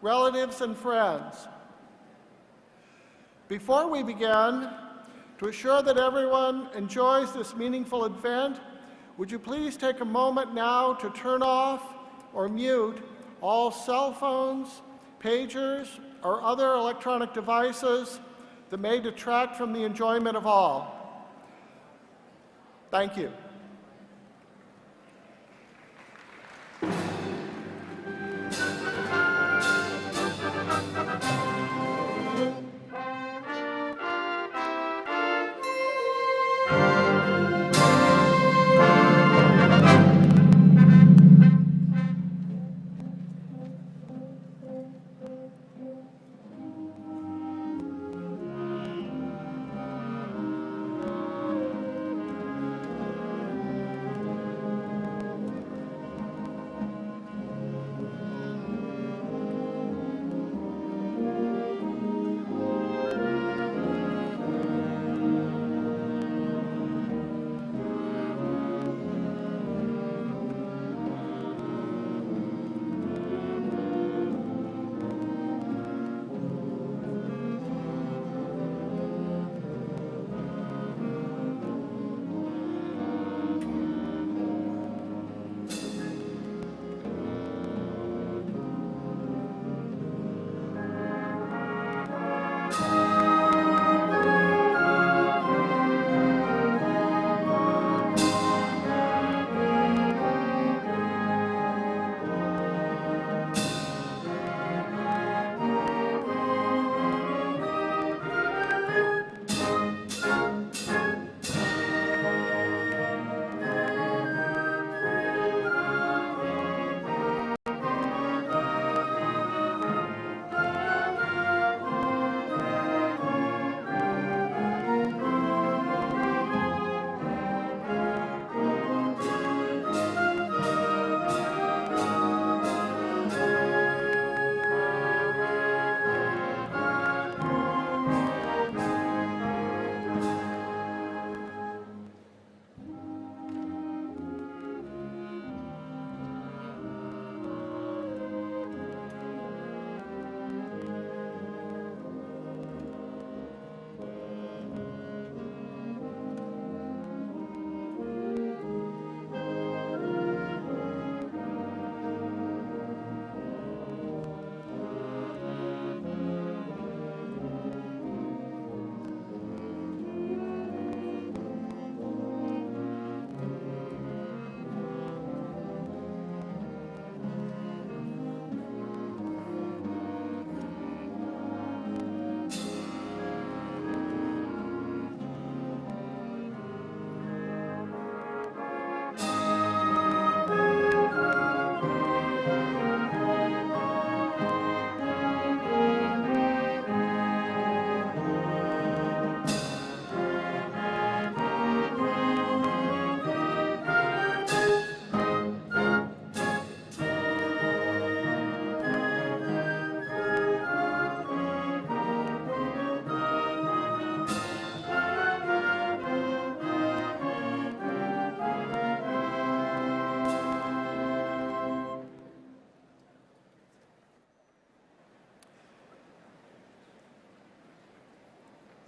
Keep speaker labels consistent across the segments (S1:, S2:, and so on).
S1: relatives, and friends. Before we begin, to assure that everyone enjoys this meaningful event, would you please take a moment now to turn off or mute all cell phones, pagers, or other electronic devices that may detract from the enjoyment of all. Thank you.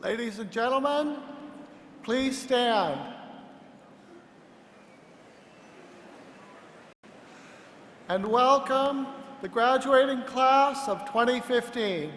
S1: Ladies and gentlemen, please stand. And welcome the graduating class of 2015.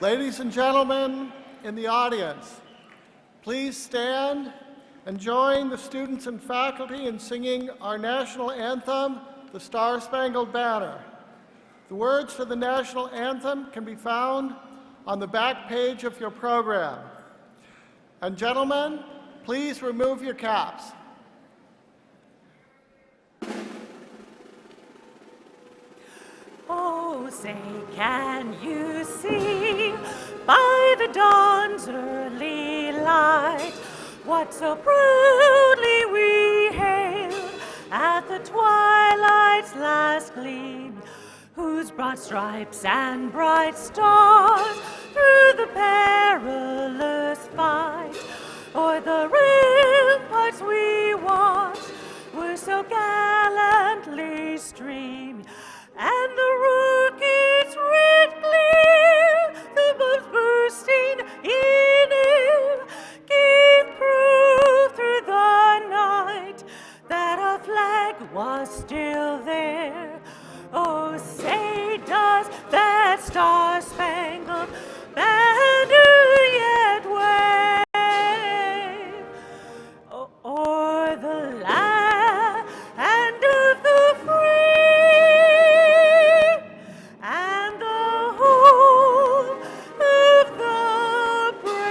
S1: Ladies and gentlemen in the audience, please stand and join the students and faculty in singing our national anthem, the Star-Spangled Banner. The words to the national anthem can be found on the back page of your program. And gentlemen, please remove your caps.
S2: Oh, say, can you see by the dawn's early light what so proudly we hailed at the twilight's last gleam, whose broad stripes and bright stars through the perilous fight o'er the ramparts we watched were so gallantly streaming, and the rocket's red glare, the bombs bursting in air, gave proof through the night that our flag was still there. Oh, say, does that star-spangled banner yet wave o'er the land of the free and the home of the brave?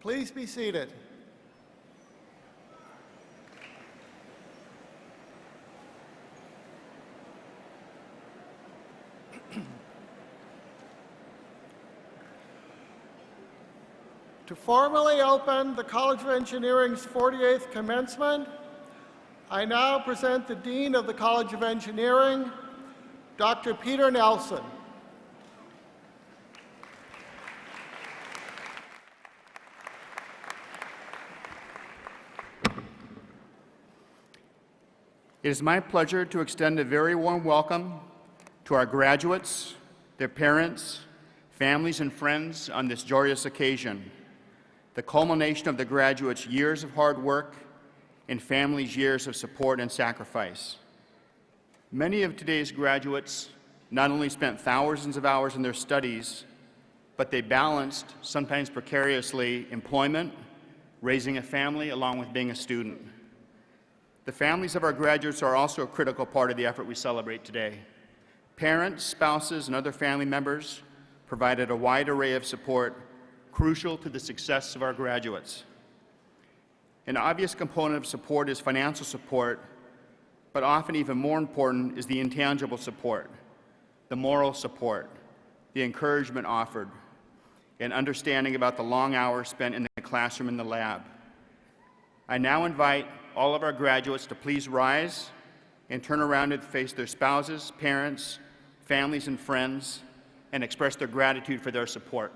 S1: Please be seated. To formally open the College of Engineering's 48th commencement, I now present the Dean of the College of Engineering, Dr. Peter Nelson.
S3: It is my pleasure to extend a very warm welcome to our graduates, their parents, families, and friends on this joyous occasion, the culmination of the graduates' years of hard work and families' years of support and sacrifice. Many of today's graduates not only spent thousands of hours in their studies, but they balanced, sometimes precariously, employment, raising a family, along with being a student. The families of our graduates are also a critical part of the effort we celebrate today. Parents, spouses, and other family members provided a wide array of support crucial to the success of our graduates. An obvious component of support is financial support, but often even more important is the intangible support, the moral support, the encouragement offered, and understanding about the long hours spent in the classroom and the lab. I now invite all of our graduates to please rise and turn around and face their spouses, parents, families, and friends, and express their gratitude for their support.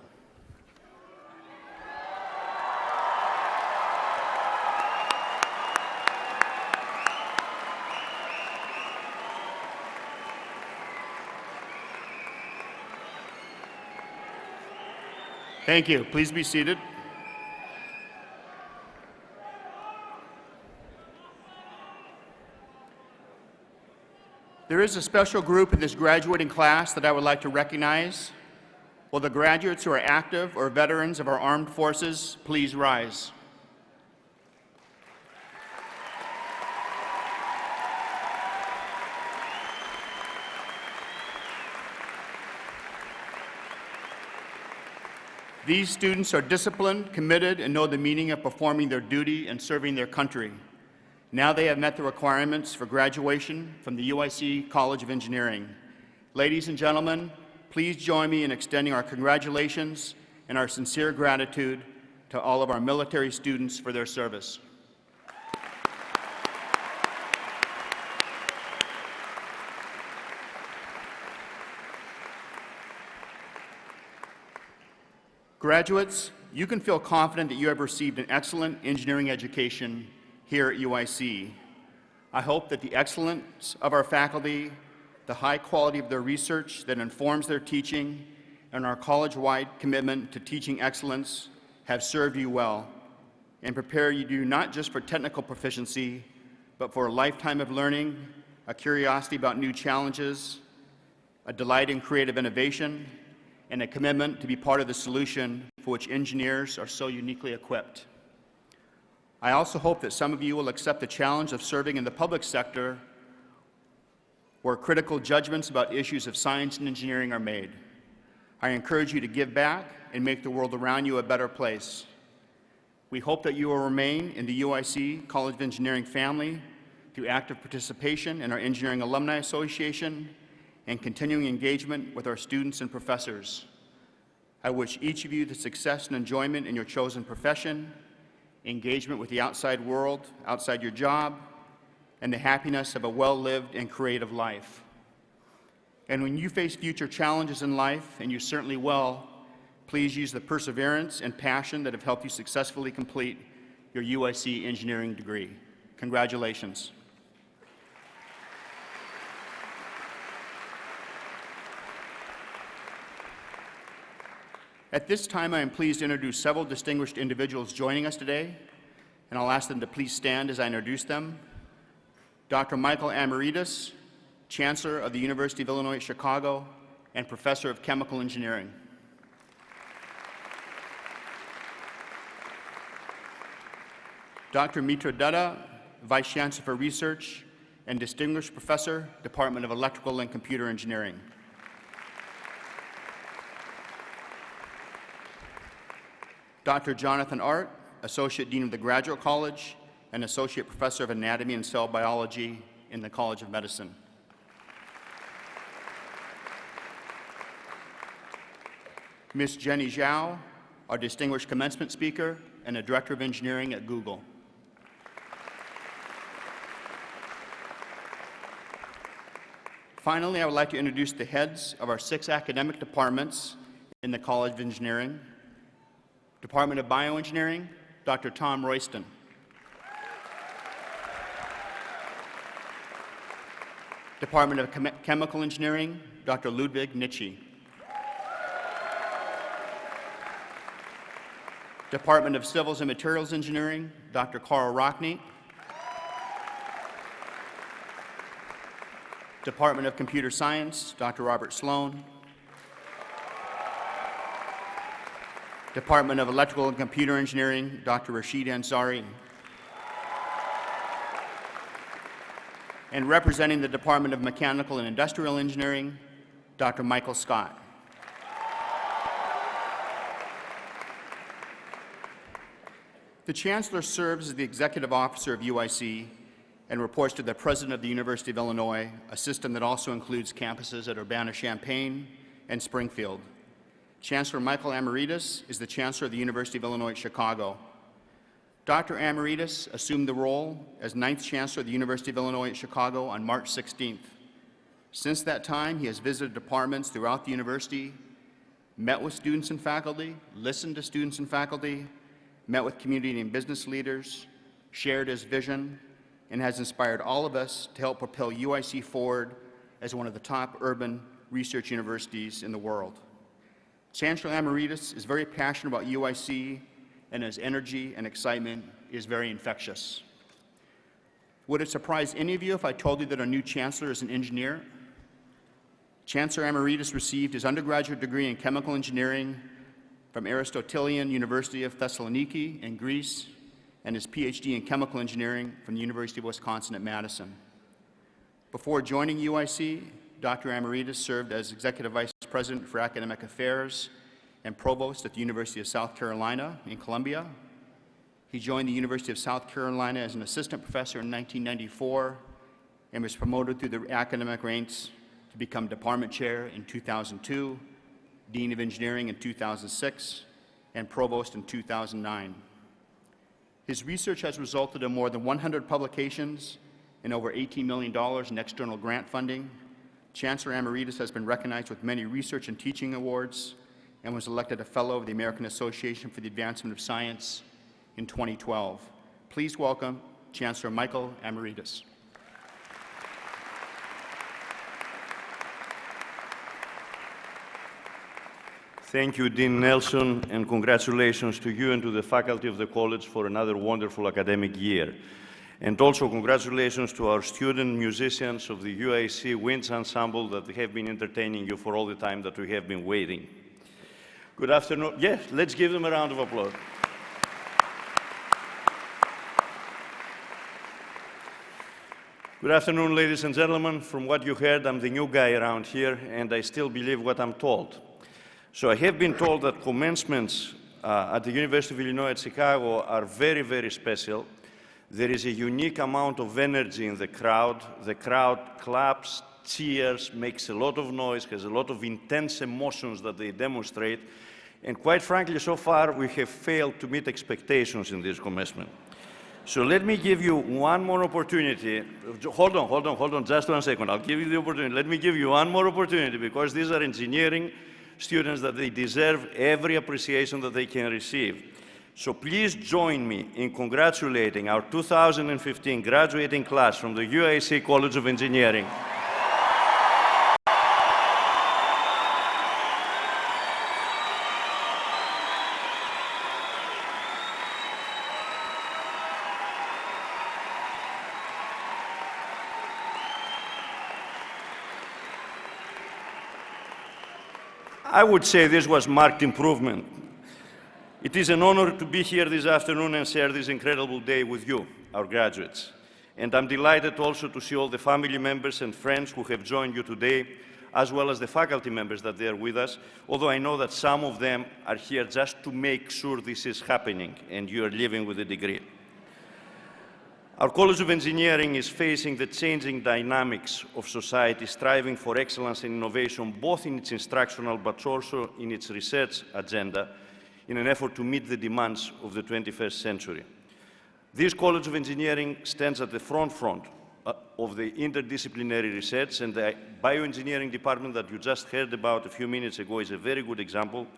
S3: Thank you. Please be seated. There is a special group in this graduating class that I would like to recognize. Will the graduates who are active or veterans of our armed forces please rise? These students are disciplined, committed, and know the meaning of performing their duty and serving their country. Now they have met the requirements for graduation from the UIC College of Engineering. Ladies and gentlemen, please join me in extending our congratulations and our sincere gratitude to all of our military students for their service. Graduates, you can feel confident that you have received an excellent engineering education here at UIC. I hope that the excellence of our faculty, the high quality of their research that informs their teaching, and our college-wide commitment to teaching excellence have served you well and prepare you not just for technical proficiency, but for a lifetime of learning, a curiosity about new challenges, a delight in creative innovation, and a commitment to be part of the solution for which engineers are so uniquely equipped. I also hope that some of you will accept the challenge of serving in the public sector where critical judgments about issues of science and engineering are made. I encourage you to give back and make the world around you a better place. We hope that you will remain in the UIC College of Engineering family through active participation in our Engineering Alumni Association and continuing engagement with our students and professors. I wish each of you the success and enjoyment in your chosen profession, engagement with the outside world, outside your job, and the happiness of a well-lived and creative life. And when you face future challenges in life, and you certainly will, please use the perseverance and passion that have helped you successfully complete your UIC engineering degree. Congratulations. At this time, I am pleased to introduce several distinguished individuals joining us today, and I'll ask them to please stand as I introduce them. Dr. Michael Amaritis, Chancellor of the University of Illinois at Chicago and Professor of Chemical Engineering. Dr. Mitra Dutta, Vice Chancellor for Research and Distinguished Professor, Department of Electrical and Computer Engineering. Dr. Jonathan Art, Associate Dean of the Graduate College and Associate Professor of Anatomy and Cell Biology in the College of Medicine. Ms. Jenny Zhao, our Distinguished Commencement Speaker and a Director of Engineering at Google. Finally, I would like to introduce the heads of our 6 academic departments in the College of Engineering. Department of Bioengineering, Dr. Tom Royston. Department of Chemical Engineering, Dr. Ludwig Nitsche. Department of Civils and Materials Engineering, Dr. Carl Rockney. Department of Computer Science, Dr. Robert Sloan. Department of Electrical and Computer Engineering, Dr. Rashid Ansari. And representing the Department of Mechanical and Industrial Engineering, Dr. Michael Scott. The Chancellor serves as the Executive Officer of UIC and reports to the President of the University of Illinois, a system that also includes campuses at Urbana-Champaign and Springfield. Chancellor Michael Amaritis is the Chancellor of the University of Illinois at Chicago. Dr. Amaritis assumed the role as 9th Chancellor of the University of Illinois at Chicago on March 16th. Since that time, he has visited departments throughout the university, met with students and faculty, listened to students and faculty, met with community and business leaders, shared his vision, and has inspired all of us to help propel UIC forward as one of the top urban research universities in the world. Chancellor Amaritis is very passionate about UIC, and his energy and excitement is very infectious. Would it surprise any of you if I told you that our new Chancellor is an engineer? Chancellor Amaritis received his undergraduate degree in chemical engineering from Aristotelian University of Thessaloniki in Greece and his PhD in chemical engineering from the University of Wisconsin at Madison. Before joining UIC, Dr. Amaritis served as Executive Vice President for Academic Affairs and Provost at the University of South Carolina in Columbia. He joined the University of South Carolina as an assistant professor in 1994 and was promoted through the academic ranks to become department chair in 2002, Dean of Engineering in 2006, and Provost in 2009. His research has resulted in more than 100 publications and over $18 million in external grant funding. Chancellor Amaritis has been recognized with many research and teaching awards and was elected a Fellow of the American Association for the Advancement of Science in 2012. Please welcome Chancellor Michael Amaritis.
S4: Thank you, Dean Nelson, and congratulations to you and to the faculty of the college for another wonderful academic year. And also congratulations to our student musicians of the UIC Winds Ensemble that have been entertaining you for all the time that we have been waiting. Good afternoon. Yes, let's give them a round of applause. Good afternoon, ladies and gentlemen. From what you heard, I'm the new guy around here, and I still believe what I'm told. So I have been told that commencements at the University of Illinois at Chicago are very, very special. There is a unique amount of energy in the crowd. The crowd claps, cheers, makes a lot of noise, has a lot of intense emotions that they demonstrate. And quite frankly, so far, we have failed to meet expectations in this commencement. So let me give you one more opportunity. Hold on, just 1 second. I'll give you the opportunity. Let me give you one more opportunity because these are engineering students that they deserve every appreciation that they can receive. So please join me in congratulating our 2015 graduating class from the UIC College of Engineering. I would say this was marked improvement. It is an honor to be here this afternoon and share this incredible day with you, our graduates. And I'm delighted also to see all the family members and friends who have joined you today, as well as the faculty members that they are with us, although I know that some of them are here just to make sure this is happening and you are leaving with a degree. Our College of Engineering is facing the changing dynamics of society, striving for excellence and innovation, both in its instructional but also in its research agenda, in an effort to meet the demands of the 21st century. This College of Engineering stands at the front of the interdisciplinary research, and the bioengineering department that you just heard about a few minutes ago is a very good example.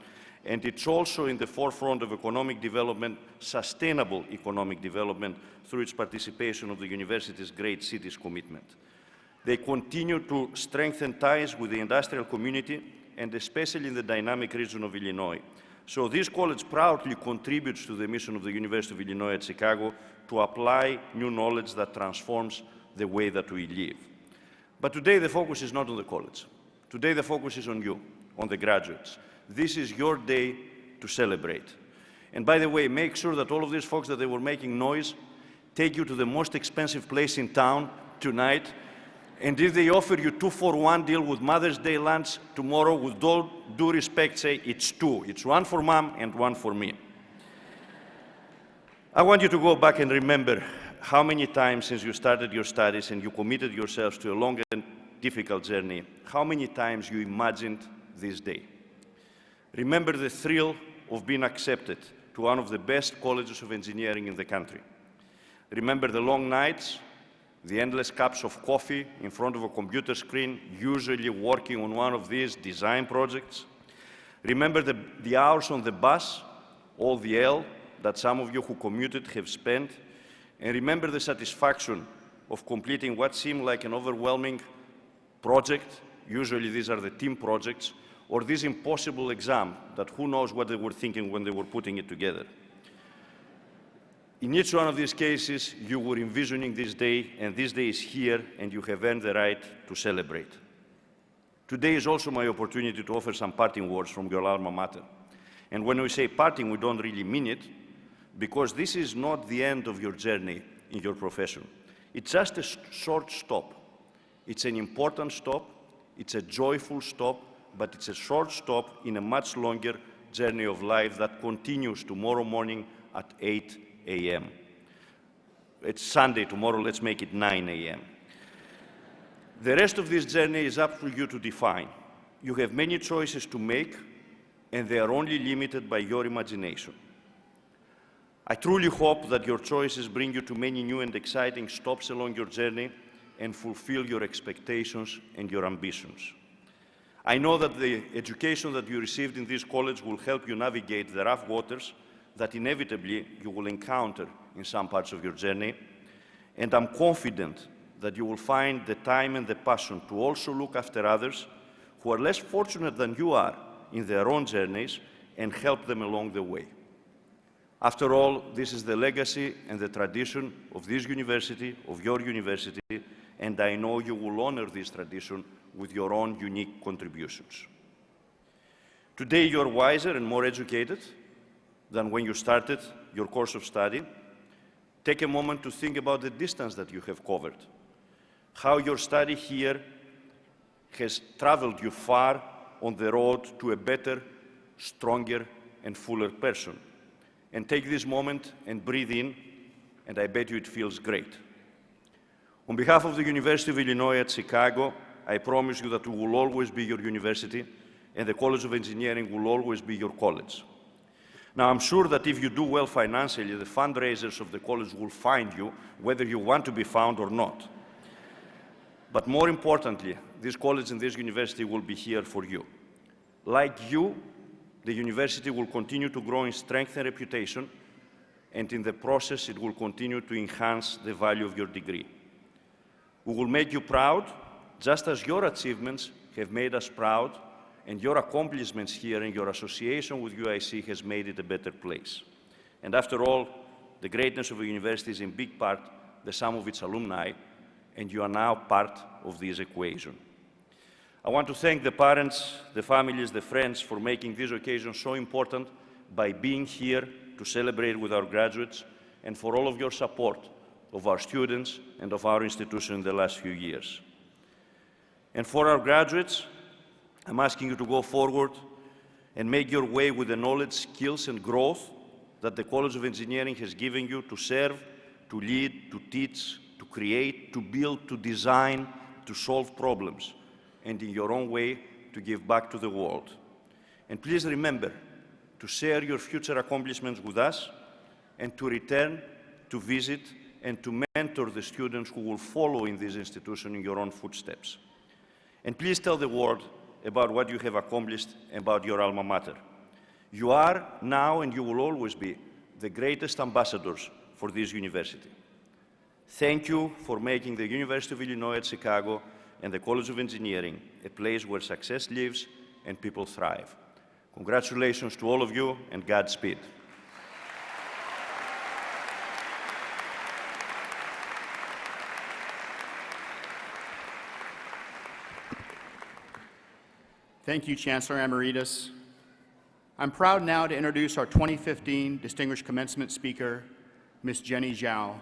S4: And it's also in the forefront of economic development, sustainable economic development, through its participation of the university's Great Cities commitment. They continue to strengthen ties with the industrial community, and especially in the dynamic region of Illinois. So this college proudly contributes to the mission of the University of Illinois at Chicago to apply new knowledge that transforms the way that we live. But today the focus is not on the college. Today the focus is on you, on the graduates. This is your day to celebrate. And by the way, make sure that all of these folks that they were making noise take you to the most expensive place in town tonight. And if they offer you 2-for-1 deal with Mother's Day lunch tomorrow, with all due respect, say it's 2. It's 1 for Mom and 1 for me. I want you to go back and remember how many times since you started your studies and you committed yourselves to a long and difficult journey, how many times you imagined this day. Remember the thrill of being accepted to one of the best colleges of engineering in the country. Remember the long nights, the endless cups of coffee in front of a computer screen, usually working on one of these design projects. Remember the hours on the bus, all the L that some of you who commuted have spent. And remember the satisfaction of completing what seemed like an overwhelming project. Usually these are the team projects, or this impossible exam that who knows what they were thinking when they were putting it together. In each one of these cases, you were envisioning this day, and this day is here, and you have earned the right to celebrate. Today is also my opportunity to offer some parting words from your alma mater. And when we say parting, we don't really mean it, because this is not the end of your journey in your profession. It's just a short stop. It's an important stop, it's a joyful stop, but it's a short stop in a much longer journey of life that continues tomorrow morning at 8 a.m. It's Sunday, tomorrow let's make it 9 a.m. The rest of this journey is up for you to define. You have many choices to make, and they are only limited by your imagination. I truly hope that your choices bring you to many new and exciting stops along your journey and fulfill your expectations and your ambitions. I know that the education that you received in this college will help you navigate the rough waters that inevitably you will encounter in some parts of your journey, and I'm confident that you will find the time and the passion to also look after others who are less fortunate than you are in their own journeys and help them along the way. After all, this is the legacy and the tradition of this university, of your university, and I know you will honor this tradition with your own unique contributions. Today, you're wiser and more educated than when you started your course of study. Take a moment to think about the distance that you have covered, how your study here has traveled you far on the road to a better, stronger, and fuller person. And take this moment and breathe in, and I bet you it feels great. On behalf of the University of Illinois at Chicago, I promise you that we will always be your university, and the College of Engineering will always be your college. Now, I'm sure that if you do well financially, the fundraisers of the college will find you, whether you want to be found or not. But more importantly, this college and this university will be here for you. Like you, the university will continue to grow in strength and reputation, and in the process, it will continue to enhance the value of your degree. We will make you proud, just as your achievements have made us proud, and your accomplishments here and your association with UIC has made it a better place. And after all, the greatness of a university is in big part the sum of its alumni, and you are now part of this equation. I want to thank the parents, the families, the friends for making this occasion so important by being here to celebrate with our graduates, and for all of your support of our students and of our institution in the last few years. And for our graduates, I'm asking you to go forward and make your way with the knowledge, skills, and growth that the College of Engineering has given you to serve, to lead, to teach, to create, to build, to design, to solve problems, and in your own way, to give back to the world. And please remember to share your future accomplishments with us and to return, to visit, and to mentor the students who will follow in this institution in your own footsteps. And please tell the world about what you have accomplished about your alma mater. You are now and you will always be the greatest ambassadors for this university. Thank you for making the University of Illinois at Chicago and the College of Engineering a place where success lives and people thrive. Congratulations to all of you and Godspeed.
S3: Thank you, Chancellor Emeritus. I'm proud now to introduce our 2015 Distinguished Commencement Speaker, Ms. Jenny Zhao.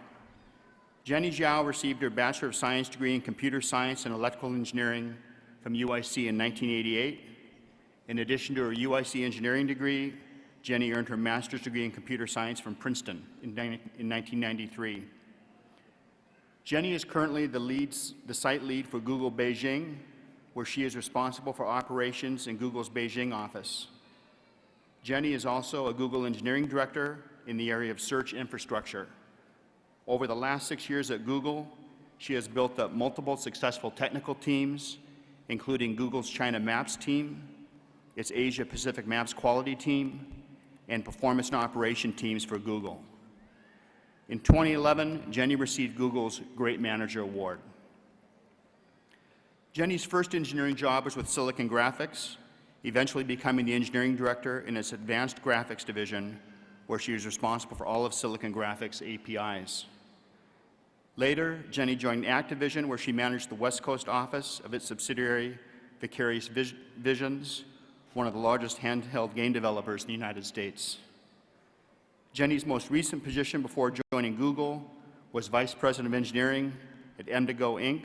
S3: Jenny Zhao received her Bachelor of Science degree in Computer Science and Electrical Engineering from UIC in 1988. In addition to her UIC engineering degree, Jenny earned her master's degree in Computer Science from Princeton in 1993. Jenny is currently the site lead for Google Beijing, where she is responsible for operations in Google's Beijing office. Jenny is also a Google Engineering Director in the area of search infrastructure. Over the last 6 years at Google, she has built up multiple successful technical teams, including Google's China Maps team, its Asia Pacific Maps quality team, and performance and operation teams for Google. In 2011, Jenny received Google's Great Manager Award. Jenny's first engineering job was with Silicon Graphics, eventually becoming the engineering director in its advanced graphics division, where she was responsible for all of Silicon Graphics' APIs. Later, Jenny joined Activision, where she managed the West Coast office of its subsidiary, Vicarious Visions, one of the largest handheld game developers in the United States. Jenny's most recent position before joining Google was Vice President of Engineering at Emdigo Inc.,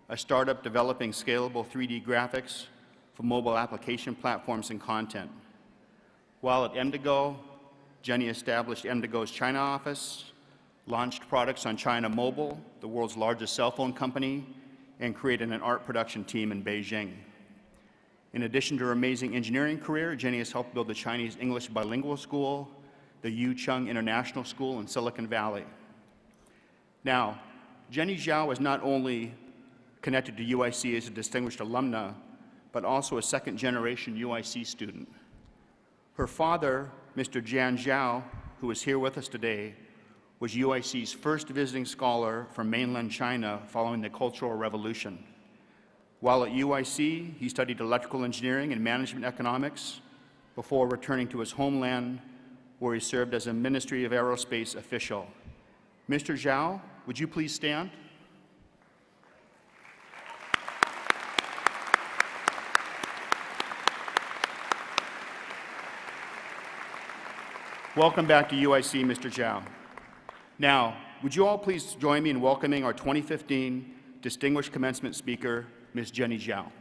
S3: a startup developing scalable 3D graphics for mobile application platforms and content. While at Emdigo, Jenny established Emdigo's China office, launched products on China Mobile, the world's largest cell phone company, and created an art production team in Beijing. In addition to her amazing engineering career, Jenny has helped build the Chinese English bilingual school, the Yucheng International School in Silicon Valley. Now, Jenny Zhao is not only connected to UIC as a distinguished alumna, but also a second-generation UIC student. Her father, Mr. Jian Zhao, who is here with us today, was UIC's first visiting scholar from mainland China following the Cultural Revolution. While at UIC, he studied electrical engineering and management economics before returning to his homeland, where he served as a Ministry of Aerospace official. Mr. Zhao, would you please stand? Welcome back to UIC, Mr. Zhao. Now, would you all please join me in welcoming our 2015 Distinguished Commencement Speaker, Ms. Jenny Zhao.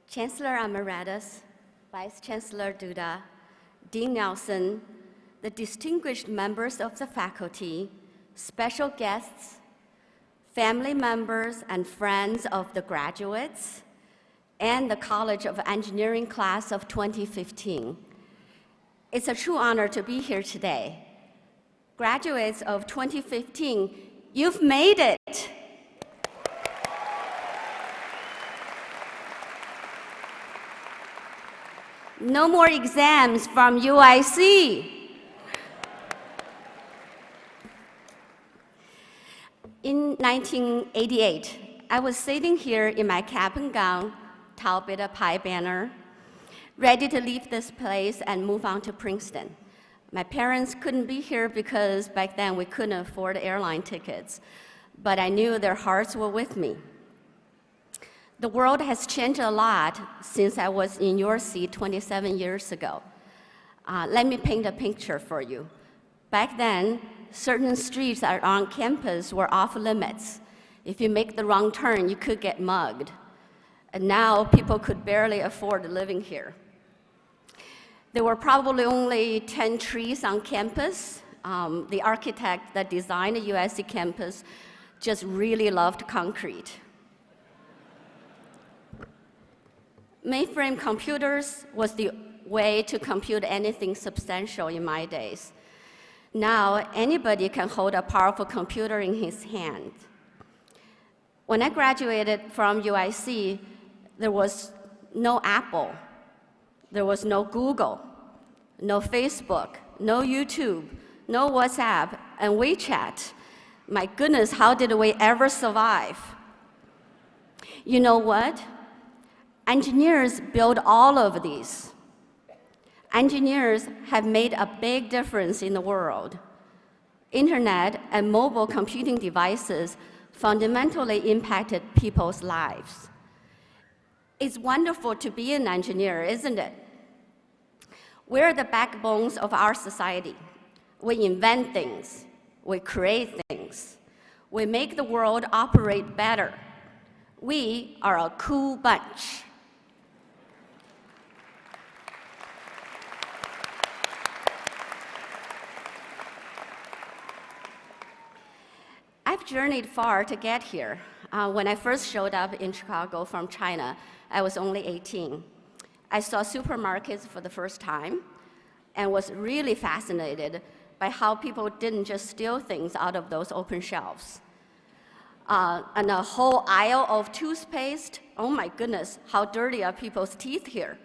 S5: Chancellor Emeritus, Vice Chancellor Duda, Dean Nelson, the distinguished members of the faculty, special guests, family members and friends of the graduates, and the College of Engineering class of 2015. It's a true honor to be here today. Graduates of 2015, you've made it. No more exams from UIC. In 1988, I was sitting here in my cap and gown, Tau Beta Pi banner, ready to leave this place and move on to Princeton. My parents couldn't be here because back then we couldn't afford airline tickets, but I knew their hearts were with me. The world has changed a lot since I was in your seat 27 years ago. Let me paint a picture for you. Back then, certain streets on campus were off limits. If you make the wrong turn, you could get mugged. And now people could barely afford living here. There were probably only 10 trees on campus. The architect that designed the UIC campus just really loved concrete. Mainframe computers was the way to compute anything substantial in my days. Now, anybody can hold a powerful computer in his hand. When I graduated from UIC, there was no Apple, there was no Google, no Facebook, no YouTube, no WhatsApp, and WeChat. My goodness, how did we ever survive? You know what? Engineers build all of these. Engineers have made a big difference in the world. Internet and mobile computing devices fundamentally impacted people's lives. It's wonderful to be an engineer, isn't it? We're the backbones of our society. We invent things, we create things, we make the world operate better. We are a cool bunch. I've journeyed far to get here. When I first showed up in Chicago from China, I was only 18. I saw supermarkets for the first time and was really fascinated by how people didn't just steal things out of those open shelves. And a whole aisle of toothpaste, oh my goodness, how dirty are people's teeth here?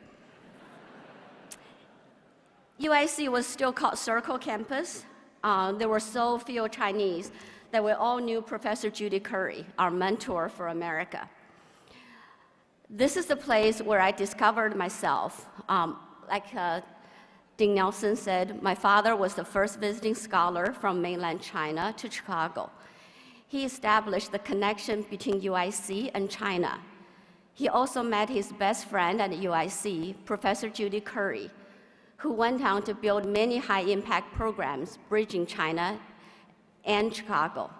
S5: UIC was still called Circle Campus. There were so few Chinese that we all knew Professor Judy Curry, our mentor for America. This is the place where I discovered myself. Like Dean Nelson said, my father was the first visiting scholar from mainland China to Chicago. He established the connection between UIC and China. He also met his best friend at UIC, Professor Judy Curry, who went on to build many high-impact programs bridging China and Chicago.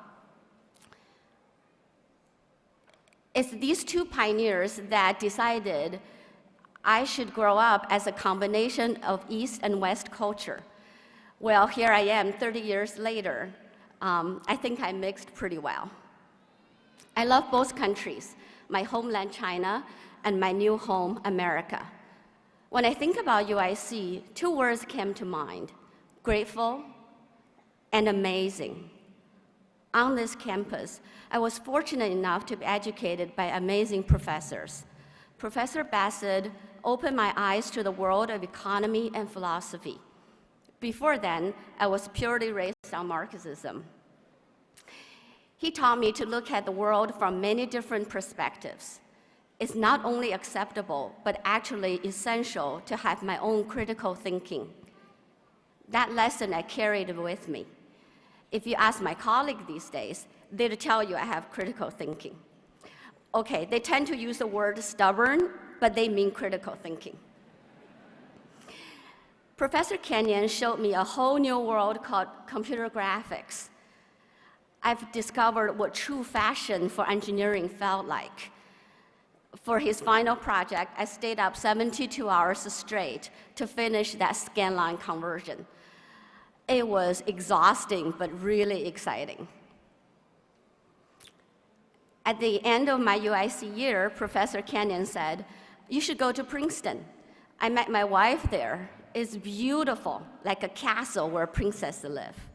S5: It's these two pioneers that decided I should grow up as a combination of East and West culture. Well, here I am 30 years later. I think I mixed pretty well. I love both countries, my homeland China and my new home, America. When I think about UIC, two words came to mind: grateful and amazing. On this campus, I was fortunate enough to be educated by amazing professors. Professor Bassett opened my eyes to the world of economy and philosophy. Before then, I was purely raised on Marxism. He taught me to look at the world from many different perspectives. It's not only acceptable, but actually essential to have my own critical thinking. That lesson I carried with me. If you ask my colleagues these days, they'll tell you I have critical thinking. Okay, they tend to use the word stubborn, but they mean critical thinking. Professor Kenyon showed me a whole new world called computer graphics. I've discovered what true fashion for engineering felt like. For his final project, I stayed up 72 hours straight to finish that scanline conversion. It was exhausting, but really exciting. At the end of my UIC year, Professor Kenyon said, "You should go to Princeton." I met my wife there. It's beautiful, like a castle where princesses live.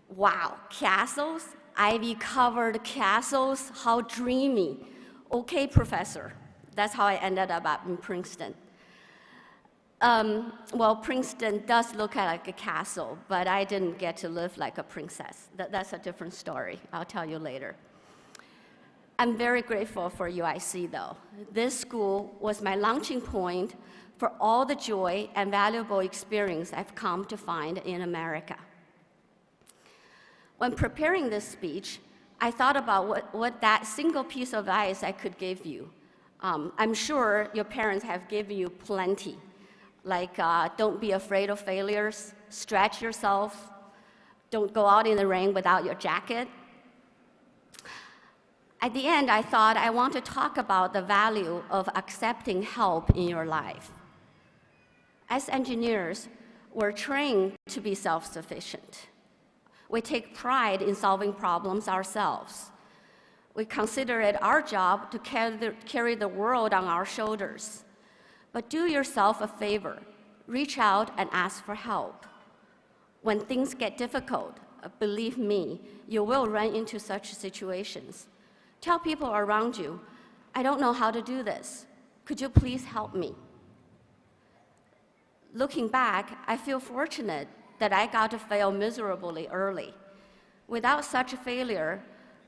S5: Wow, castles? Ivy-covered castles? How dreamy. Okay, professor. That's how I ended up in Princeton. Well, Princeton does look like a castle, but I didn't get to live like a princess. That's a different story. I'll tell you later. I'm very grateful for UIC, though. This school was my launching point for all the joy and valuable experience I've come to find in America. When preparing this speech, I thought about what that single piece of advice I could give you. I'm sure your parents have given you plenty, like don't be afraid of failures, stretch yourself, don't go out in the rain without your jacket. At the end, I thought I want to talk about the value of accepting help in your life. As engineers, we're trained to be self-sufficient. We take pride in solving problems ourselves. We consider it our job to carry the world on our shoulders. But do yourself a favor, reach out and ask for help. When things get difficult, believe me, you will run into such situations. Tell people around you, "I don't know how to do this. Could you please help me?" Looking back, I feel fortunate that I got to fail miserably early. Without such a failure,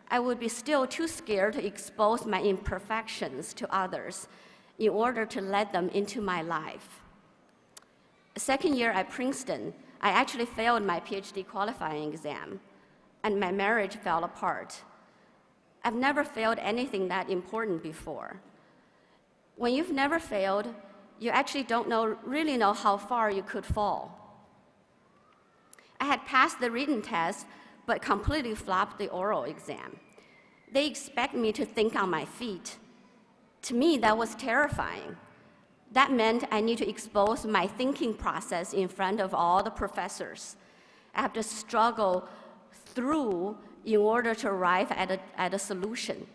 S5: I would be still too scared to expose my imperfections to others in order to let them into my life. Second year at Princeton, I actually failed my PhD qualifying exam, and my marriage fell apart. I've never failed anything that important before. When you've never failed, you actually don't really know how far you could fall. I had passed the written test, but completely flopped the oral exam. They expect me to think on my feet. To me, that was terrifying. That meant I need to expose my thinking process in front of all the professors. I have to struggle through in order to arrive at a solution.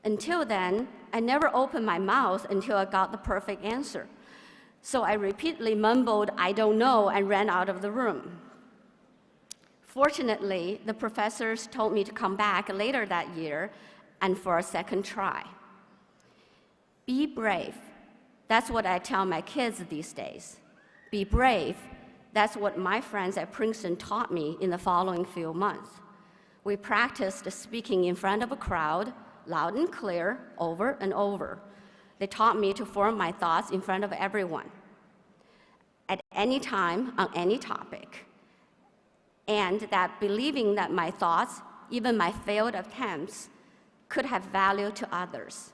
S5: Until then, I never opened my mouth until I got the perfect answer. So I repeatedly mumbled, "I don't know," and ran out of the room. Fortunately, the professors told me to come back later that year and for a second try. Be brave. That's what I tell my kids these days. Be brave. That's what my friends at Princeton taught me in the following few months. We practiced speaking in front of a crowd, loud and clear, over and over. They taught me to form my thoughts in front of everyone, at any time, on any topic. And that believing that my thoughts, even my failed attempts, could have value to others.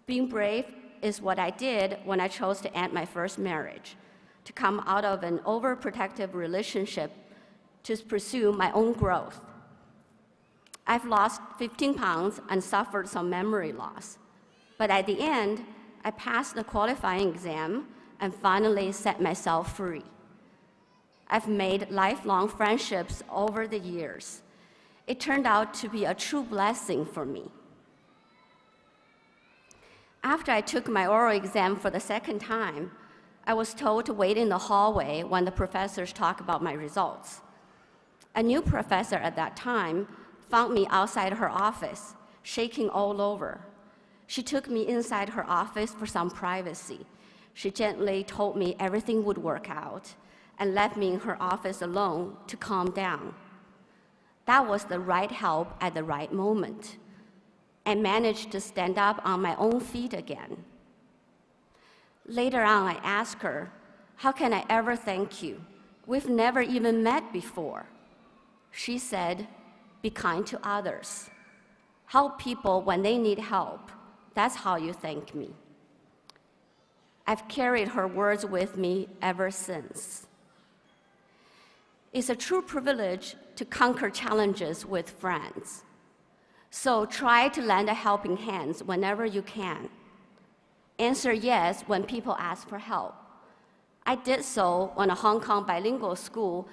S5: Being brave is what I did when I chose to end my first marriage, to come out of an overprotective relationship to pursue my own growth. I've lost 15 pounds and suffered some memory loss. But at the end, I passed the qualifying exam and finally set myself free. I've made lifelong friendships over the years. It turned out to be a true blessing for me. After I took my oral exam for the second time, I was told to wait in the hallway when the professors talk about my results. A new professor at that time found me outside her office, shaking all over. She took me inside her office for some privacy. She gently told me everything would work out and left me in her office alone to calm down. That was the right help at the right moment. I managed to stand up on my own feet again. Later on, I asked her, "How can I ever thank you? We've never even met before." She said, "Be kind to others. Help people when they need help. That's how you thank me." I've carried her words with me ever since. It's a true privilege to conquer challenges with friends. So try to lend a helping hand whenever you can. Answer yes when people ask for help. I did so when a Hong Kong bilingual school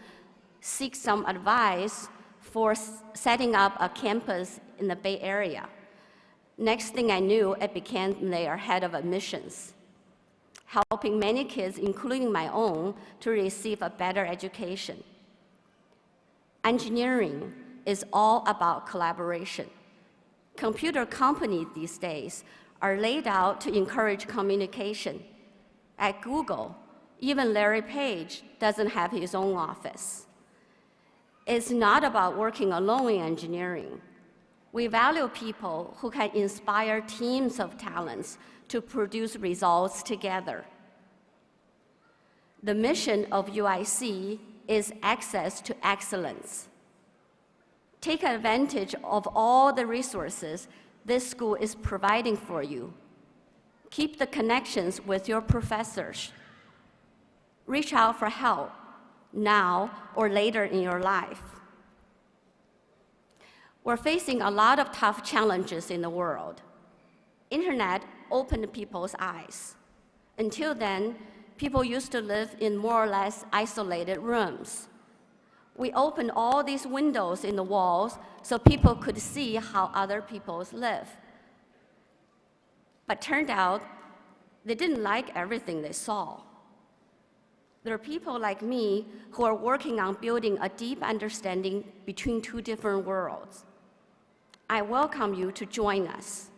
S5: seeked some advice for setting up a campus in the Bay Area. Next thing I knew, I became their head of admissions, helping many kids, including my own, to receive a better education. Engineering is all about collaboration. Computer companies these days are laid out to encourage communication. At Google, even Larry Page doesn't have his own office. It's not about working alone in engineering. We value people who can inspire teams of talents to produce results together. The mission of UIC is access to excellence. Take advantage of all the resources this school is providing for you. Keep the connections with your professors. Reach out for help now or later in your life. We're facing a lot of tough challenges in the world. Internet opened people's eyes. Until then, people used to live in more or less isolated rooms. We opened all these windows in the walls so people could see how other people live. But turned out, they didn't like everything they saw. There are people like me who are working on building a deep understanding between two different worlds. I welcome you to join us.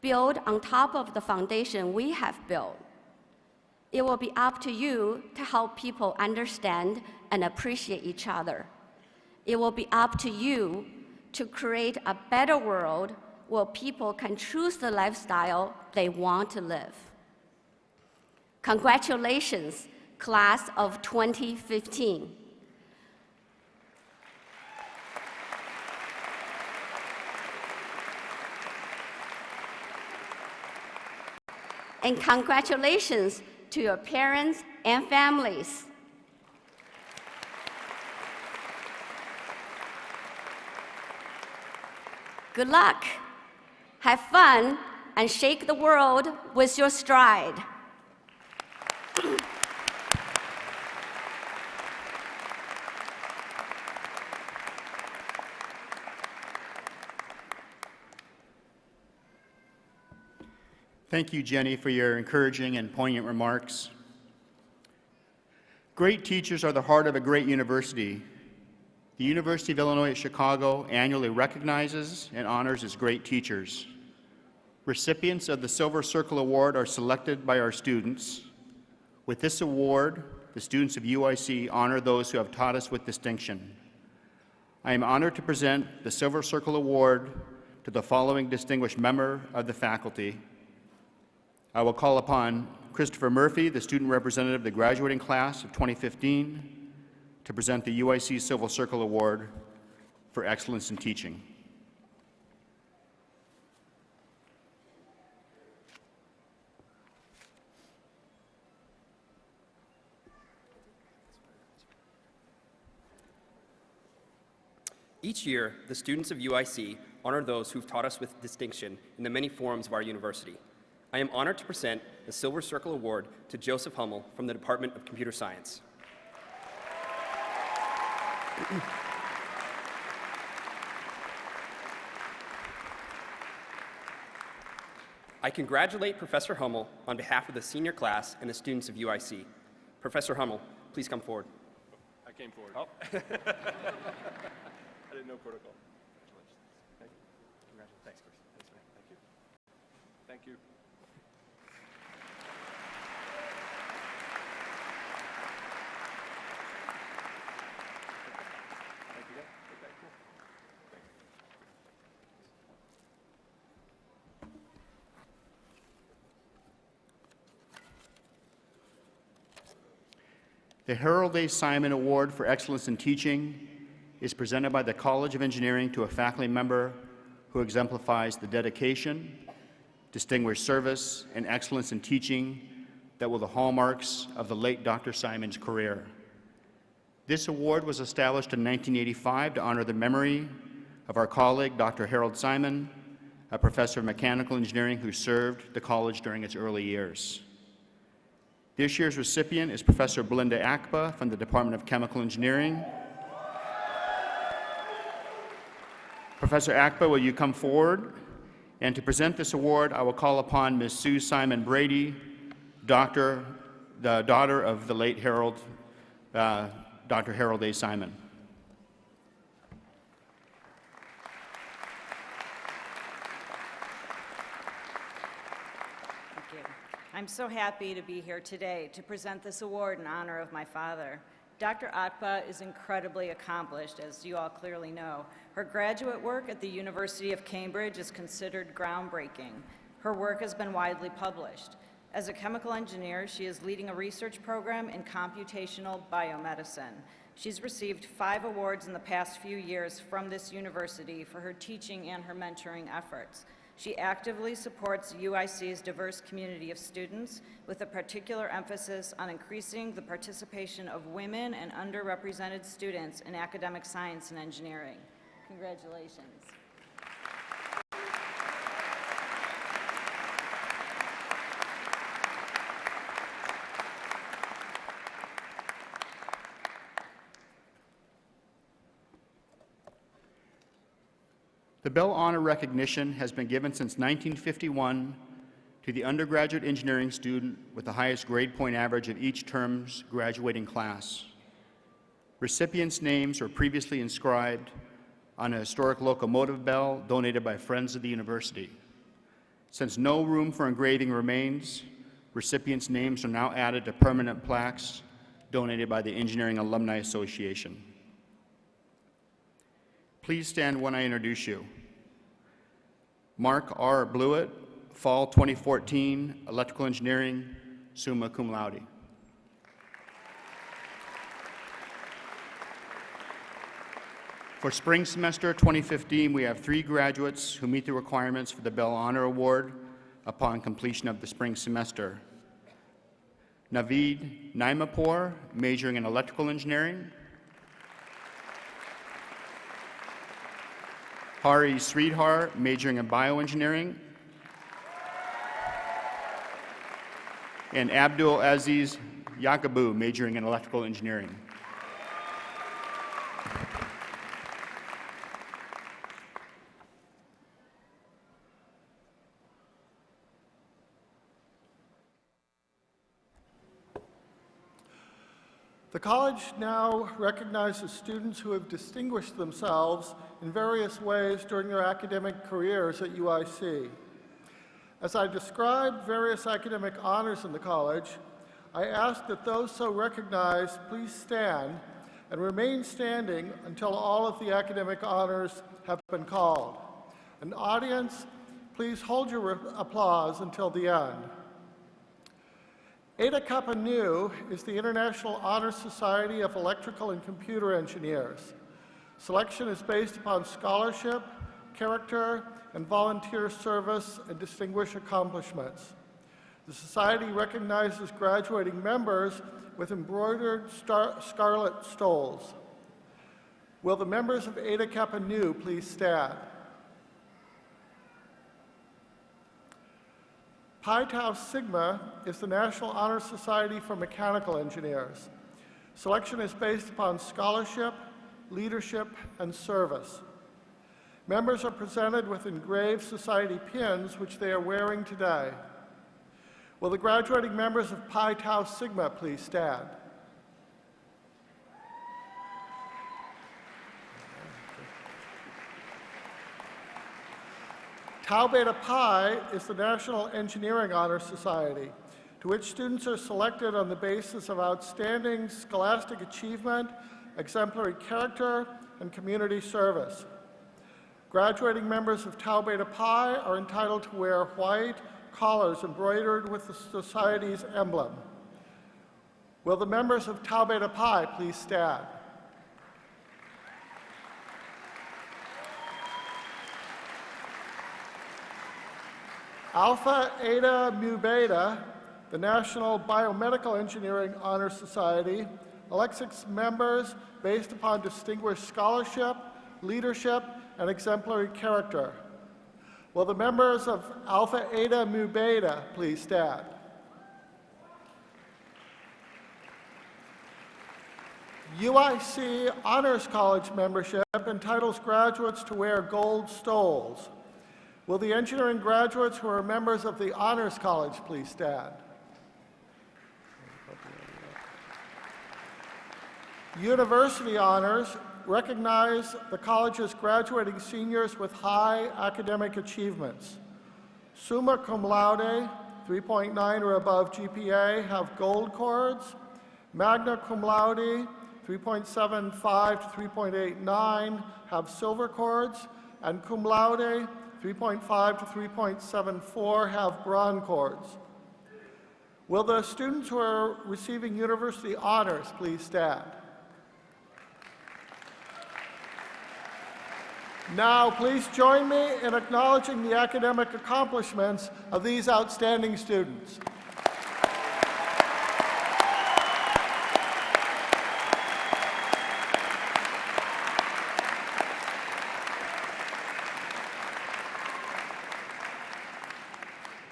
S5: Build on top of the foundation we have built. It will be up to you to help people understand and appreciate each other. It will be up to you to create a better world where people can choose the lifestyle they want to live. Congratulations, class of 2015. And congratulations to your parents and families. Good luck. Have fun and shake the world with your stride.
S3: Thank you, Jenny, for your encouraging and poignant remarks. Great teachers are the heart of a great university. The University of Illinois at Chicago annually recognizes and honors its great teachers. Recipients of the Silver Circle Award are selected by our students. With this award, the students of UIC honor those who have taught us with distinction. I am honored to present the Silver Circle Award to the following distinguished member of the faculty. I will call upon Christopher Murphy, the student representative of the graduating class of 2015, to present the UIC Silver Circle Award for excellence in teaching.
S6: Each year, the students of UIC honor those who've taught us with distinction in the many forums of our university. I am honored to present the Silver Circle Award to Joseph Hummel from the Department of Computer Science. I congratulate Professor Hummel on behalf of the senior class and the students of UIC. Professor Hummel, please come forward.
S7: I came forward.
S6: Oh.
S7: I didn't know protocol. Congratulations. Thanks, Chris. Thanks, man. Thank you. Thank you.
S3: The Harold A. Simon Award for Excellence in Teaching is presented by the College of Engineering to a faculty member who exemplifies the dedication, distinguished service, and excellence in teaching that were the hallmarks of the late Dr. Simon's career. This award was established in 1985 to honor the memory of our colleague, Dr. Harold Simon, a professor of mechanical engineering who served the college during its early years. This year's recipient is Professor Belinda Akpa from the Department of Chemical Engineering. Professor Akpa, will you come forward? And to present this award, I will call upon Ms. Sue Simon Brady, the daughter of the late Dr. Harold A. Simon.
S8: Thank you. I'm so happy to be here today to present this award in honor of my father. Dr. Akpa is incredibly accomplished, as you all clearly know. Her graduate work at the University of Cambridge is considered groundbreaking. Her work has been widely published. As a chemical engineer, she is leading a research program in computational biomedicine. She's received 5 awards in the past few years from this university for her teaching and her mentoring efforts. She actively supports UIC's diverse community of students with a particular emphasis on increasing the participation of women and underrepresented students in academic science and engineering. Congratulations.
S3: The Bell Honor Recognition has been given since 1951 to the undergraduate engineering student with the highest grade point average of each term's graduating class. Recipients' names were previously inscribed on a historic locomotive bell donated by Friends of the University. Since no room for engraving remains, recipients' names are now added to permanent plaques donated by the Engineering Alumni Association. Please stand when I introduce you. Mark R. Blewett, Fall 2014, Electrical Engineering, summa cum laude. For spring semester 2015, we have 3 graduates who meet the requirements for the Bell Honor Award upon completion of the spring semester. Naveed Naimapur, majoring in electrical engineering. Hari Sridhar, majoring in bioengineering. And Abdul Aziz Yakabu, majoring in electrical engineering.
S1: The college now recognizes students who have distinguished themselves in various ways during their academic careers at UIC. As I describe various academic honors in the college, I ask that those so recognized please stand and remain standing until all of the academic honors have been called. An audience, please hold your applause until the end. Eta Kappa Nu is the International Honor Society of Electrical and Computer Engineers. Selection is based upon scholarship, character, and volunteer service and distinguished accomplishments. The Society recognizes graduating members with embroidered scarlet stoles. Will the members of Eta Kappa Nu please stand? Pi Tau Sigma is the National Honor Society for Mechanical Engineers. Selection is based upon scholarship, leadership, and service. Members are presented with engraved society pins, which they are wearing today. Will the graduating members of Pi Tau Sigma please stand? Tau Beta Pi is the National Engineering Honor Society, to which students are selected on the basis of outstanding scholastic achievement, exemplary character, and community service. Graduating members of Tau Beta Pi are entitled to wear white collars embroidered with the Society's emblem. Will the members of Tau Beta Pi please stand? Alpha Eta Mu Beta, the National Biomedical Engineering Honor Society, elects its members based upon distinguished scholarship, leadership, and exemplary character. Will the members of Alpha Eta Mu Beta please stand? UIC Honors College membership entitles graduates to wear gold stoles. Will the engineering graduates who are members of the Honors College please stand? University honors recognize the college's graduating seniors with high academic achievements. Summa cum laude, 3.9 or above GPA, have gold cords. Magna cum laude, 3.75 to 3.89, have silver cords. And cum laude, 3.5 to 3.74, have bronze cords. Will the students who are receiving university honors please stand? Now, please join me in acknowledging the academic accomplishments of these outstanding students.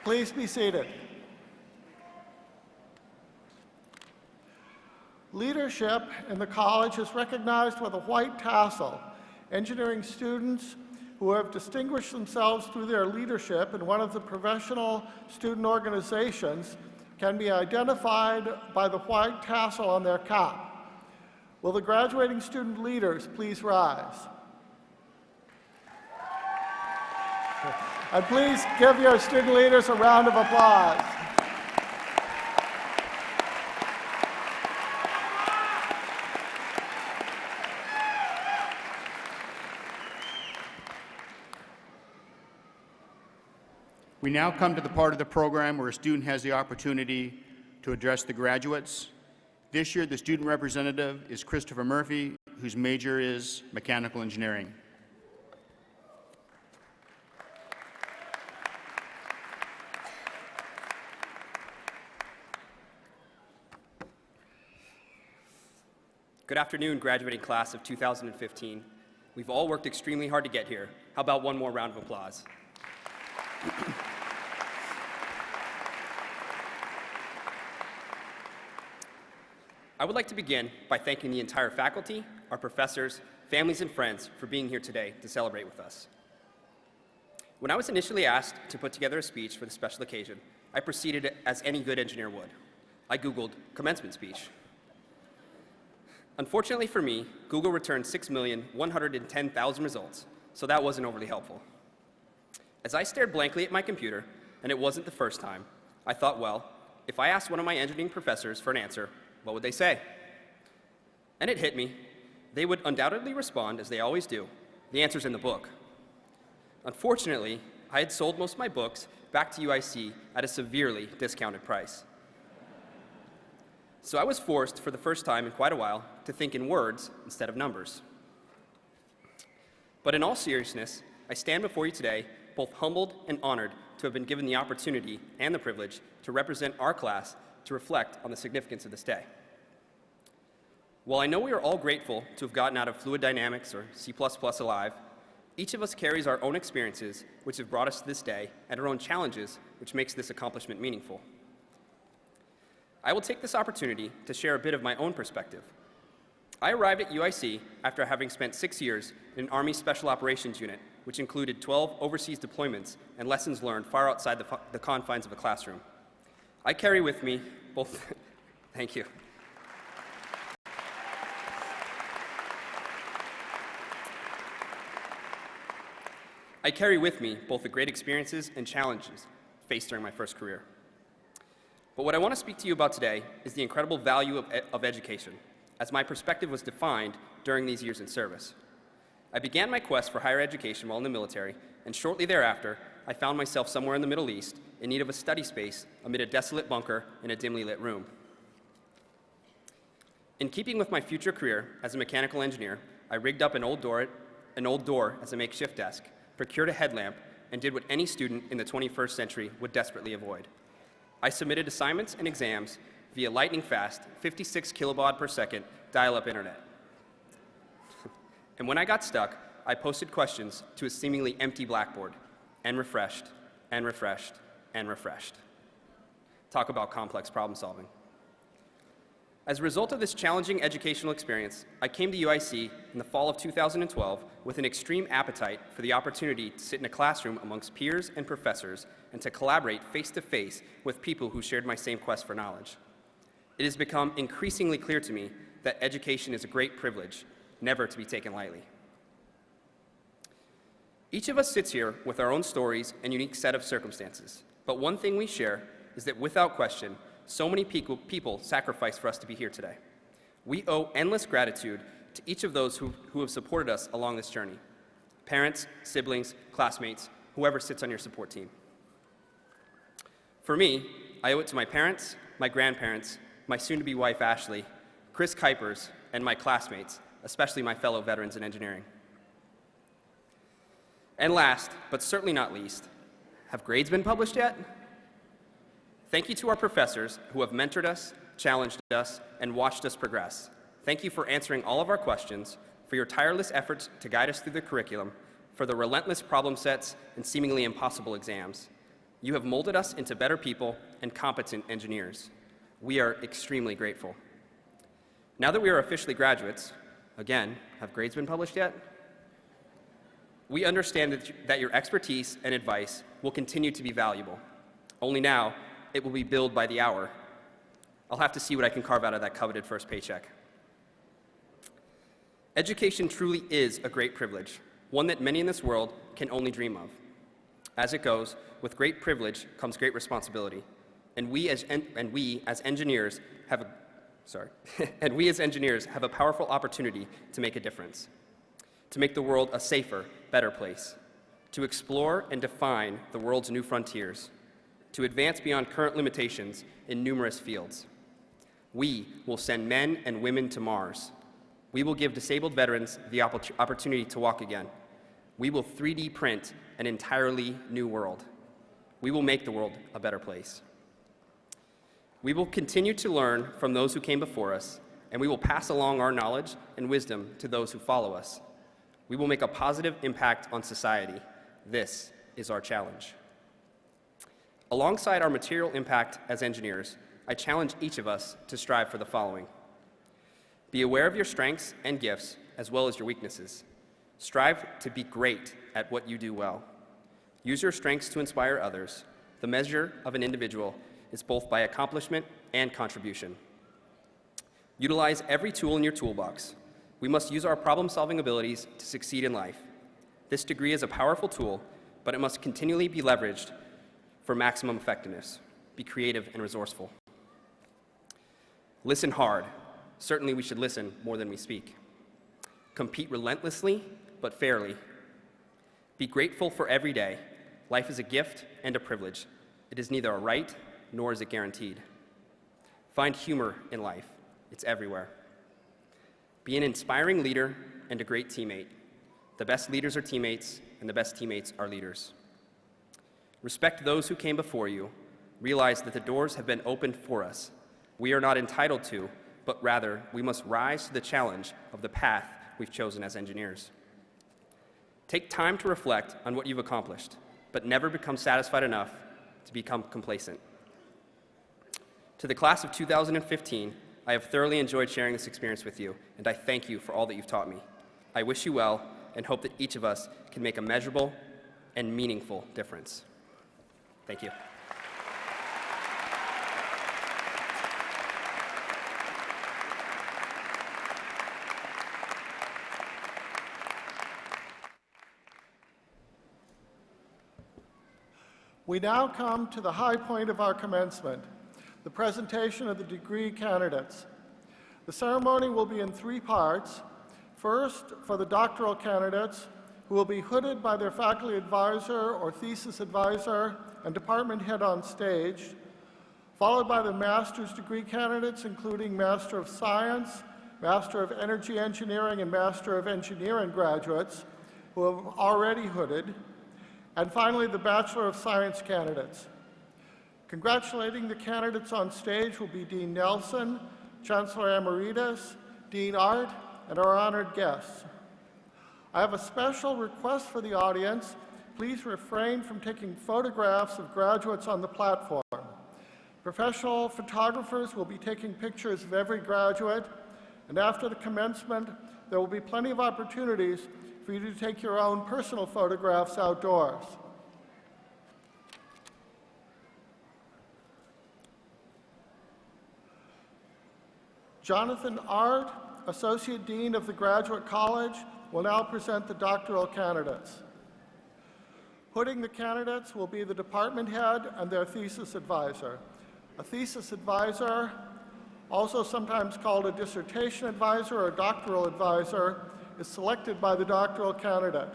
S1: Please be seated. Leadership in the college is recognized with a white tassel. Engineering students who have distinguished themselves through their leadership in one of the professional student organizations can be identified by the white tassel on their cap. Will the graduating student leaders please rise? And please give your student leaders a round of applause.
S3: We now come to the part of the program where a student has the opportunity to address the graduates. This year, the student representative is Christopher Murphy, whose major is mechanical engineering.
S6: Good afternoon, graduating class of 2015. We've all worked extremely hard to get here. How about one more round of applause? I would like to begin by thanking the entire faculty, our professors, families, and friends for being here today to celebrate with us. When I was initially asked to put together a speech for this special occasion, I proceeded as any good engineer would. I Googled commencement speech. Unfortunately for me, Google returned 6,110,000 results, so that wasn't overly helpful. As I stared blankly at my computer, and it wasn't the first time, I thought, well, if I asked one of my engineering professors for an answer, what would they say? And it hit me. They would undoubtedly respond, as they always do, the answer's in the book. Unfortunately, I had sold most of my books back to UIC at a severely discounted price. So I was forced, for the first time in quite a while, to think in words instead of numbers. But in all seriousness, I stand before you today both humbled and honored to have been given the opportunity and the privilege to represent our class to reflect on the significance of this day. While I know we are all grateful to have gotten out of fluid dynamics or C++ alive, each of us carries our own experiences which have brought us to this day and our own challenges which makes this accomplishment meaningful. I will take this opportunity to share a bit of my own perspective. I arrived at UIC after having spent 6 years in an Army Special Operations Unit, which included 12 overseas deployments and lessons learned far outside the confines of a classroom. I carry with me both, thank you. I carry with me both the great experiences and challenges faced during my first career. But what I want to speak to you about today is the incredible value of education, as my perspective was defined during these years in service. I began my quest for higher education while in the military, and shortly thereafter, I found myself somewhere in the Middle East in need of a study space amid a desolate bunker in a dimly lit room. In keeping with my future career as a mechanical engineer, I rigged up an old door as a makeshift desk, procured a headlamp, and did what any student in the 21st century would desperately avoid. I submitted assignments and exams via lightning-fast, 56 kilobaud per second dial-up internet. And when I got stuck, I posted questions to a seemingly empty blackboard, and refreshed, and refreshed, and refreshed. Talk about complex problem solving. As a result of this challenging educational experience, I came to UIC in the fall of 2012 with an extreme appetite for the opportunity to sit in a classroom amongst peers and professors and to collaborate face-to-face with people who shared my same quest for knowledge. It has become increasingly clear to me that education is a great privilege, never to be taken lightly. Each of us sits here with our own stories and unique set of circumstances, but one thing we share is that without question, so many people sacrificed for us to be here today. We owe endless gratitude to each of those who have supported us along this journey. Parents, siblings, classmates, whoever sits on your support team. For me, I owe it to my parents, my grandparents, my soon-to-be wife Ashley, Chris Kuipers, and my classmates, especially my fellow veterans in engineering. And last, but certainly not least, have grades been published yet? Thank you to our professors who have mentored us, challenged us, and watched us progress. Thank you for answering all of our questions, for your tireless efforts to guide us through the curriculum, for the relentless problem sets and seemingly impossible exams. You have molded us into better people and competent engineers. We are extremely grateful. Now that we are officially graduates, again, have grades been published yet? We understand that your expertise and advice will continue to be valuable. Only now, it will be billed by the hour. I'll have to see what I can carve out of that coveted first paycheck. Education truly is a great privilege, one that many in this world can only dream of. As it goes, with great privilege comes great responsibility, and we as engineers have a powerful opportunity to make a difference, to make the world a safer, better place, to explore and define the world's new frontiers, to advance beyond current limitations in numerous fields. We will send men and women to Mars. We will give disabled veterans the opportunity to walk again. We will 3D print an entirely new world. We will make the world a better place. We will continue to learn from those who came before us, and we will pass along our knowledge and wisdom to those who follow us. We will make a positive impact on society. This is our challenge. Alongside our material impact as engineers, I challenge each of us to strive for the following. Be aware of your strengths and gifts, as well as your weaknesses. Strive to be great at what you do well. Use your strengths to inspire others. The measure of an individual is both by accomplishment and contribution. Utilize every tool in your toolbox. We must use our problem-solving abilities to succeed in life. This degree is a powerful tool, but it must continually be leveraged for maximum effectiveness. Be creative and resourceful. Listen hard. Certainly we should listen more than we speak. Compete relentlessly, but fairly. Be grateful for every day. Life is a gift and a privilege. It is neither a right nor is it guaranteed. Find humor in life. It's everywhere. Be an inspiring leader and a great teammate. The best leaders are teammates, and the best teammates are leaders. Respect those who came before you. Realize that the doors have been opened for us. We are not entitled to, but rather we must rise to the challenge of the path we've chosen as engineers. Take time to reflect on what you've accomplished, but never become satisfied enough to become complacent. To the class of 2015, I have thoroughly enjoyed sharing this experience with you, and I thank you for all that you've taught me. I wish you well and hope that each of us can make a measurable and meaningful difference. Thank you.
S1: We now come to the high point of our commencement, the presentation of the degree candidates. The ceremony will be in 3 parts. First, for the doctoral candidates, who will be hooded by their faculty advisor or thesis advisor and department head on stage, followed by the master's degree candidates, including Master of Science, Master of Energy Engineering, and Master of Engineering graduates who have already hooded, and finally the Bachelor of Science candidates. Congratulating the candidates on stage will be Dean Nelson, Chancellor Emeritus, Dean Art, and our honored guests. I have a special request for the audience. Please refrain from taking photographs of graduates on the platform. Professional photographers will be taking pictures of every graduate, and after the commencement, there will be plenty of opportunities for you to take your own personal photographs outdoors. Jonathan Art, Associate Dean of the Graduate College, will now present the doctoral candidates. Hooding the candidates will be the department head and their thesis advisor. A thesis advisor, also sometimes called a dissertation advisor or doctoral advisor, is selected by the doctoral candidate.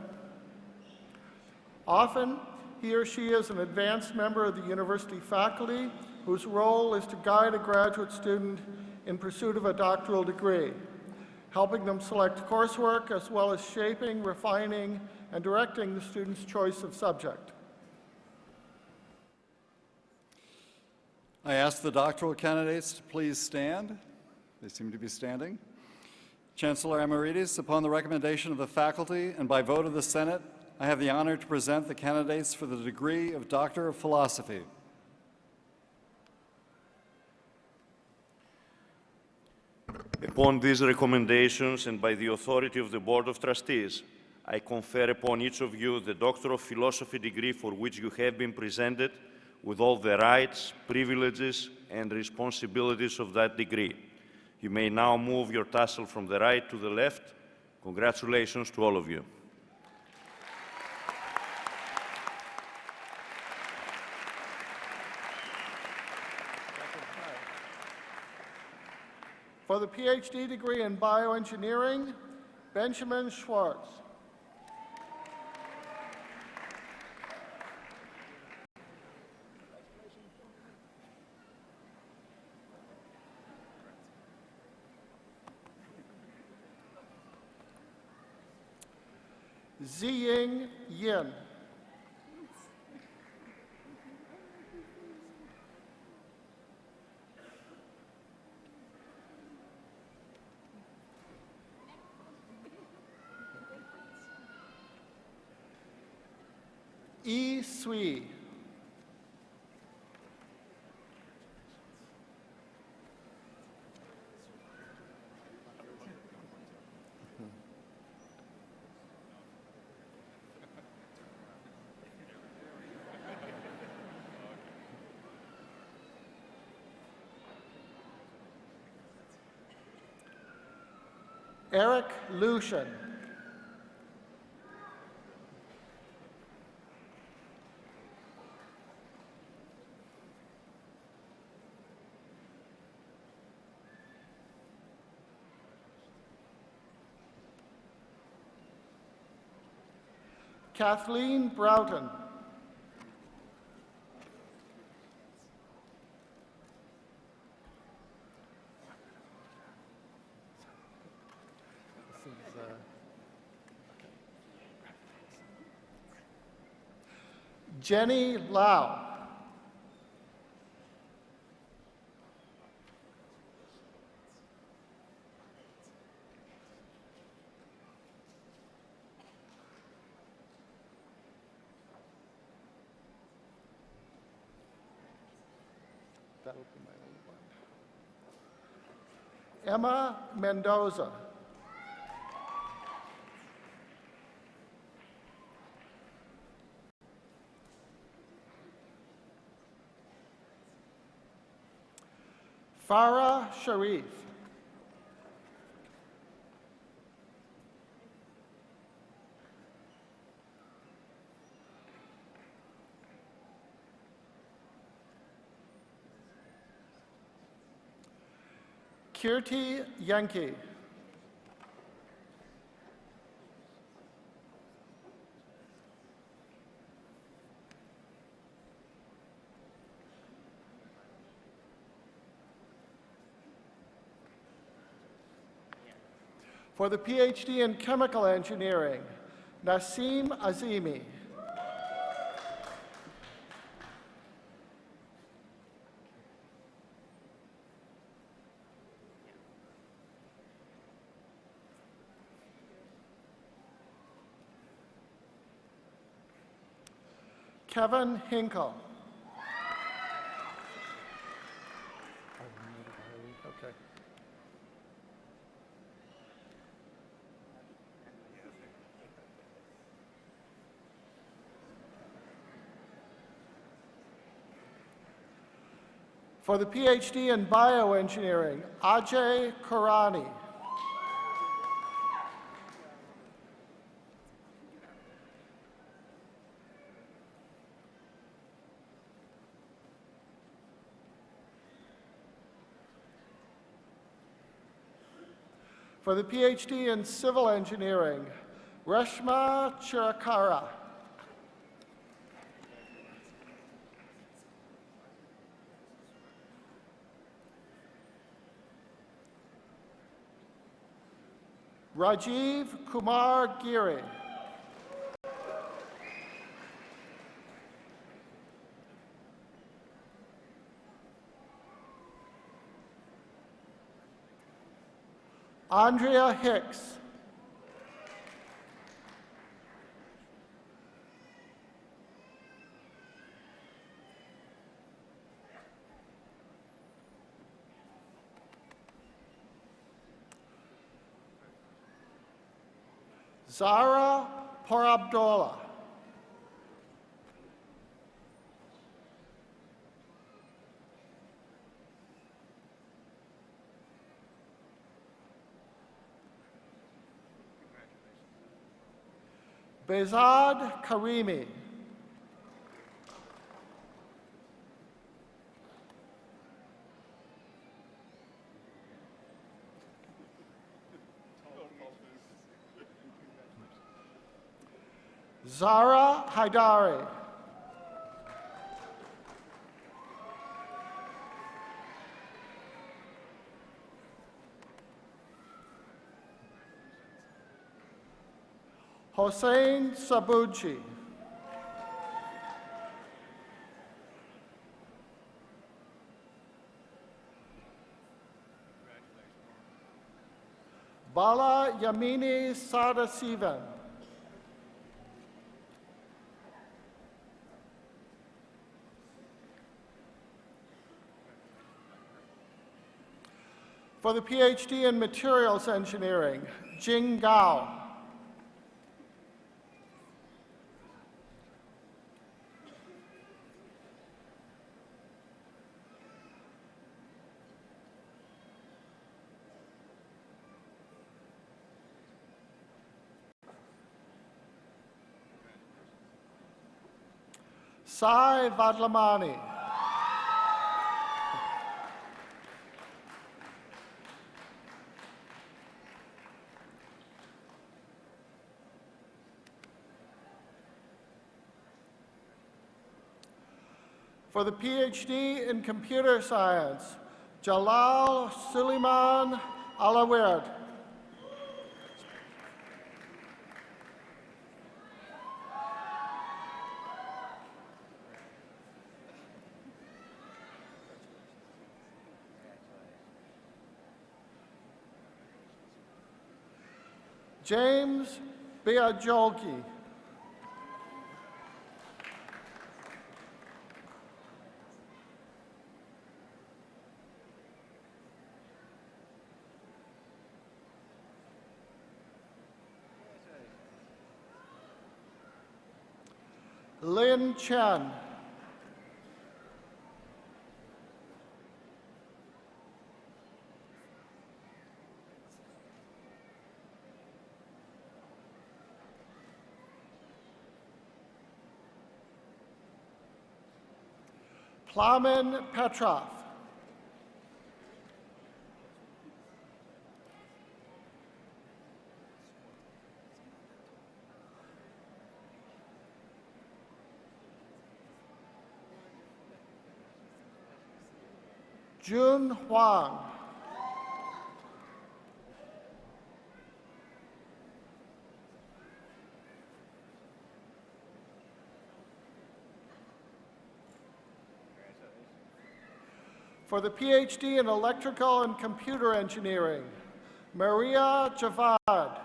S1: Often, he or she is an advanced member of the university faculty whose role is to guide a graduate student in pursuit of a doctoral degree, helping them select coursework as well as shaping, refining, and directing the student's choice of subject.
S7: I ask the doctoral candidates to please stand. They seem to be standing. Chancellor Emeritus, upon the recommendation of the faculty and by vote of the Senate, I have the honor to present the candidates for the degree of Doctor of Philosophy.
S4: Upon these recommendations and by the authority of the Board of Trustees, I confer upon each of you the Doctor of Philosophy degree for which you have been presented with all the rights, privileges, and responsibilities of that degree. You may now move your tassel from the right to the left. Congratulations to all of you.
S1: For the PhD degree in bioengineering, Benjamin Schwartz. Ziying Yin. Yi Sui. Eric Lucian. Kathleen Broughton. Jenny Lau. That'll be my only one. Emma Mendoza. Farah Sharif. Kirti Yankee. For the PhD in Chemical Engineering, Nassim Azimi. Kevin Hinkle. Okay. For the PhD in Bioengineering, Ajay Khurani. For the PhD in Civil Engineering, Reshma Chirakara. Rajiv Kumar Giri. Andrea Hicks. Zara Porabdola. Bezad Karimi. Zara Haidari. Hossein Sabuji. Bala Yamini Sadasivan. For the PhD in Materials Engineering, Jing Gao. Sai Vadlamani. For the PhD in Computer Science, Jalal Suleiman Alawerd. James Biagiogi. Lin Chen. Plamen Petrov. Jun Huang. For the PhD in Electrical and Computer Engineering, Maria Javad.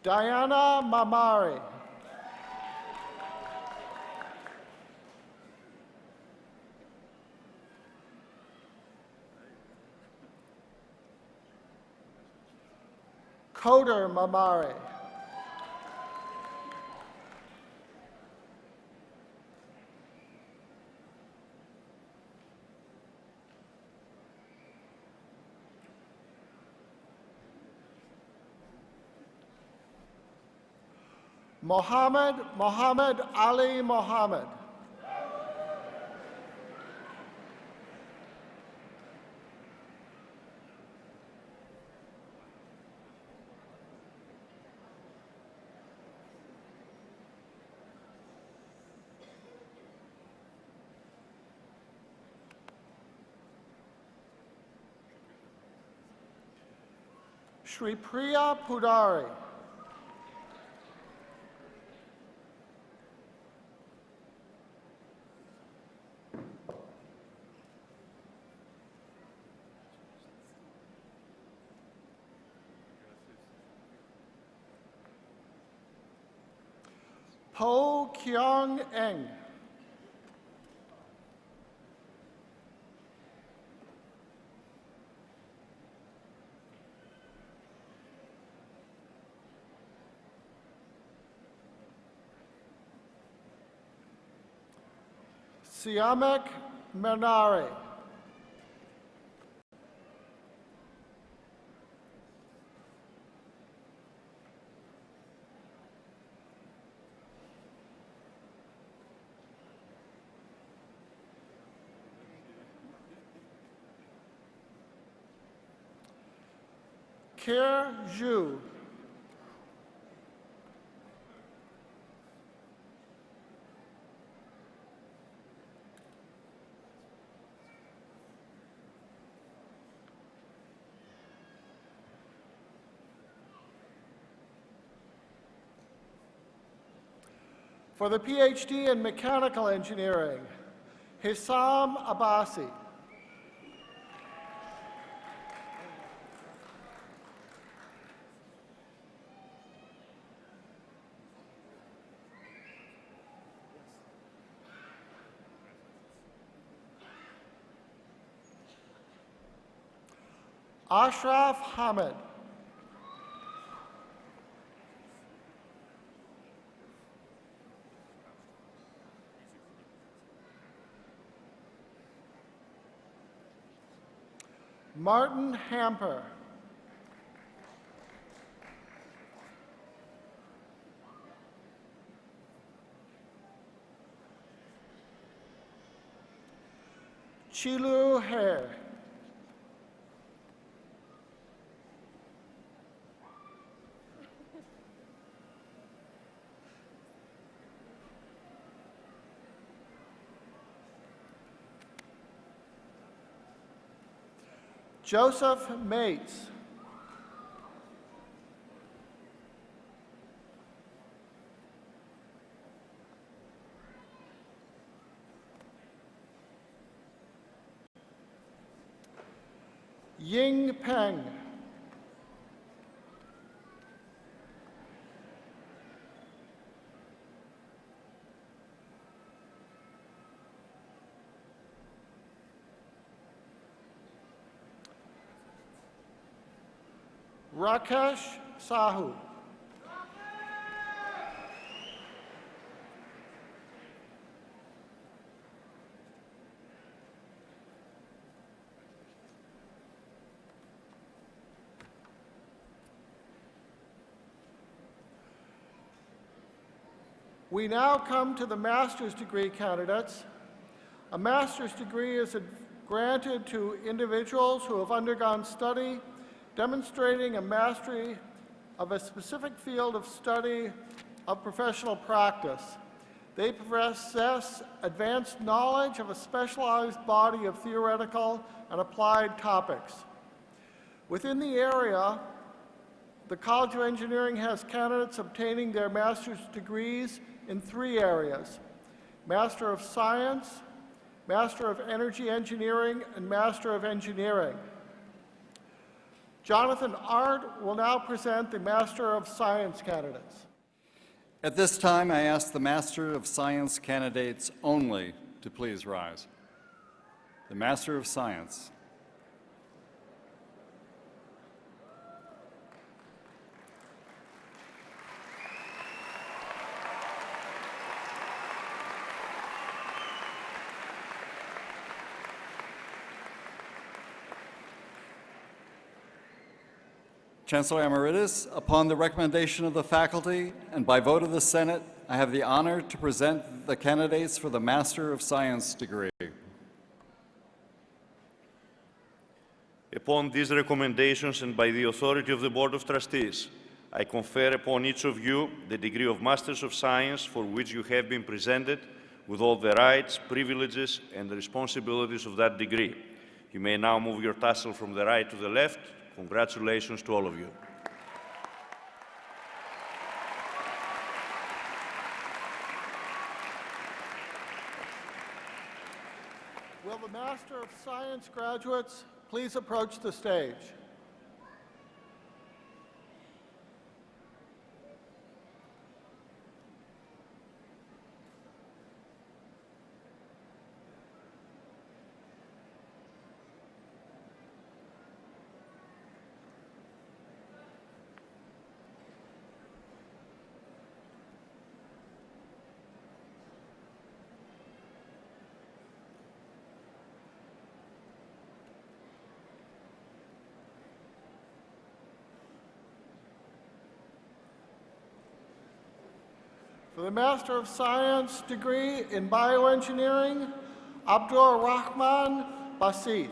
S1: Diana Mamari. Coder Mamari. Mohammed Ali Mohammed. Shri Priya Pudari. Po Kyung Eng. Siamek Menari. Kir Zhu. For the PhD in Mechanical Engineering, Hissam Abbasi. Ashraf Hamid. Martin Hamper. Chilu Hare. Joseph Mates. Ying Peng. Rakesh Sahu. We now come to the master's degree candidates. A master's degree is granted to individuals who have undergone study demonstrating a mastery of a specific field of study of professional practice. They possess advanced knowledge of a specialized body of theoretical and applied topics. Within the area, the College of Engineering has candidates obtaining their master's degrees in 3 areas: Master of Science, Master of Energy Engineering, and Master of Engineering. Jonathan Art will now present the Master of Science candidates.
S7: At this time, I ask the Master of Science candidates only to please rise. The Master of Science. Chancellor Emeritus, upon the recommendation of the faculty and by vote of the Senate, I have the honor to present the candidates for the Master of Science degree.
S4: Upon these recommendations and by the authority of the Board of Trustees, I confer upon each of you the degree of Masters of Science for which you have been presented with all the rights, privileges, and responsibilities of that degree. You may now move your tassel from the right to the left. Congratulations to all of you.
S1: Will the Master of Science graduates please approach the stage? For the Master of Science degree in Bioengineering, Abdur Rahman Basit.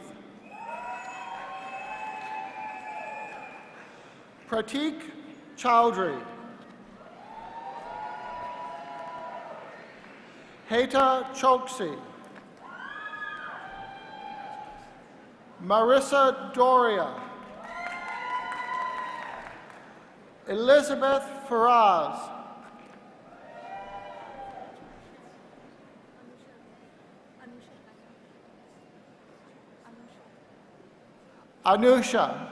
S1: Pratik Chowdhury. Heta Choksi. Marissa Doria. Elizabeth Faraz. Anusha.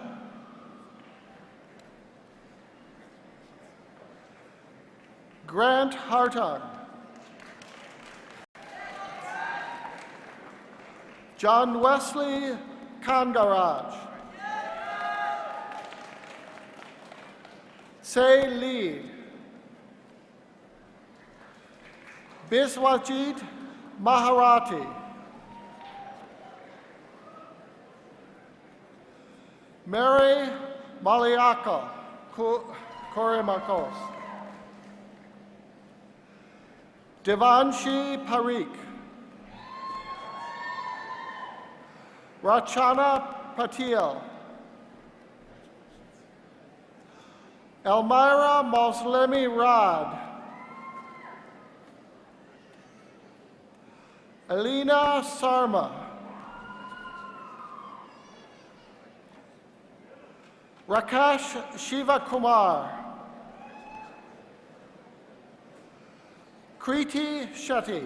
S1: Grant Hartog. John Wesley Kangaraj. Say Lee. Biswajit Maharati. Mary Maliaka Korimakos. Devanshi Parikh. Rachana Patil. Elmira Moslemi Rad. Alina Sarma. Rakesh Shivakumar. Kriti Shetty.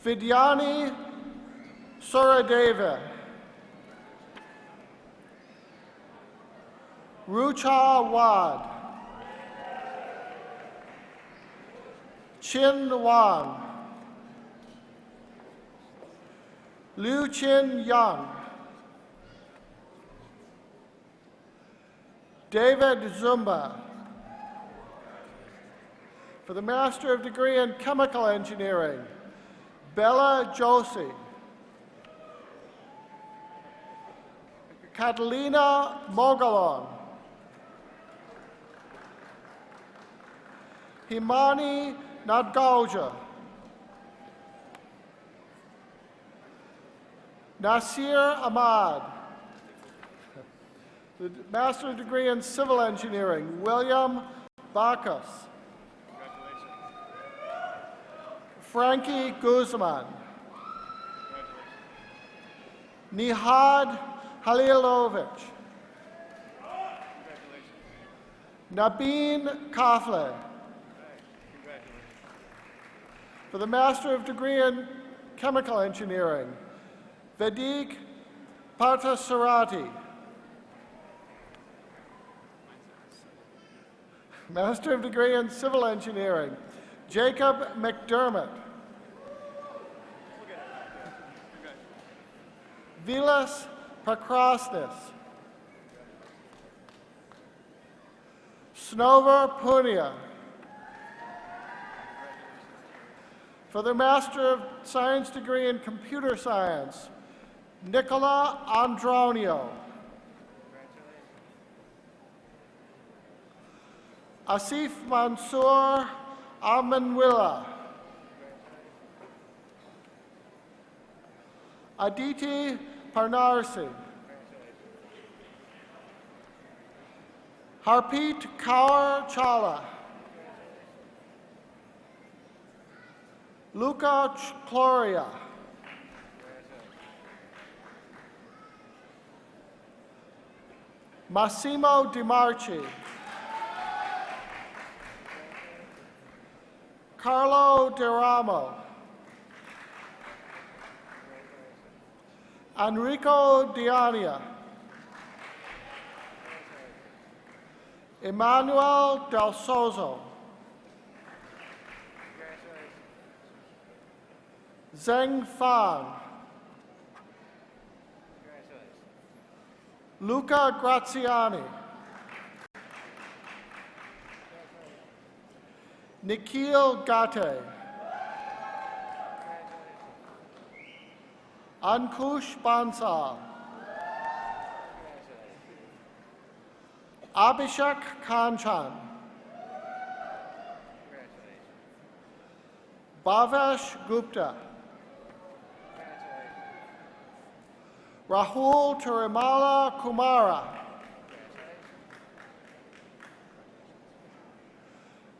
S1: Vidyani Suradeva. Rucha Wad. Chin Wan. Liu Chin Yang. David Zumba. For the Master of Degree in Chemical Engineering, Bella Josie. Catalina Mogalon. Himani Nadgauja. Nasir Ahmad. The master's degree in civil engineering, William Bacchus. Frankie Guzman. Nihad Halilovich. Nabeen Kafle. For the Master of Degree in Chemical Engineering, Vedic Parthasarati. Master of Degree in Civil Engineering, Jacob McDermott. Vilas Pakrasnis. Snover Punia. For the Master of Science degree in Computer Science, Nicola Andronio. Asif Mansour Amanwilla. Aditi Parnarsi. Harpreet Kaur Chala. Luca Cloria. Massimo Dimarchi. Carlo Deramo. Enrico Diania. Emmanuel Del Sozo. Zheng Fan. Luca Graziani. Nikhil Gate. Ankush Bansal. Abhishek Kanchan. Bhavesh Gupta. Rahul Tirumalai Kumara.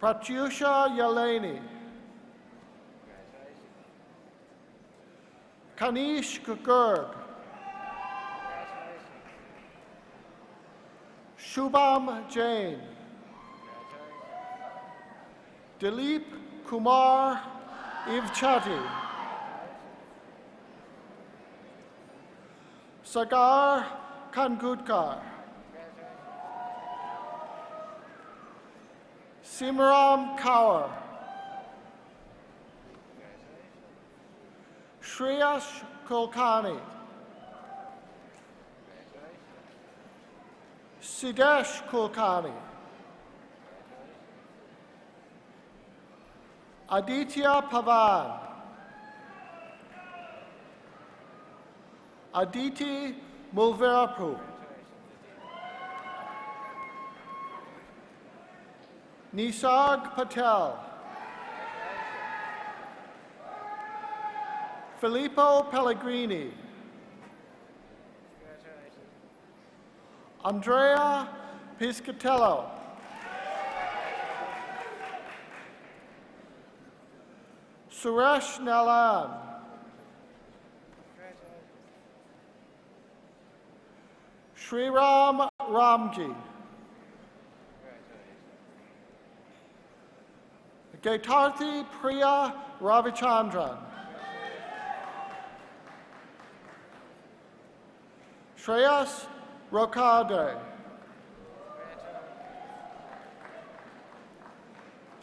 S1: Pratyusha Yeleni. Kanish Gurg. Shubham Jain. Dilip Kumar Ivchati. Sagar Kangutkar. Simram Kaur. Shreyash Kulkarni. Sidesh Kulkarni. Aditya Pavan. Aditi Mulverpu. Nisarg Patel. Filippo Pellegrini. Andrea Piscatello. Suresh Nalan. Sriram Ramji. Gaitarthi Priya Ravichandran. Shreyas Rokade.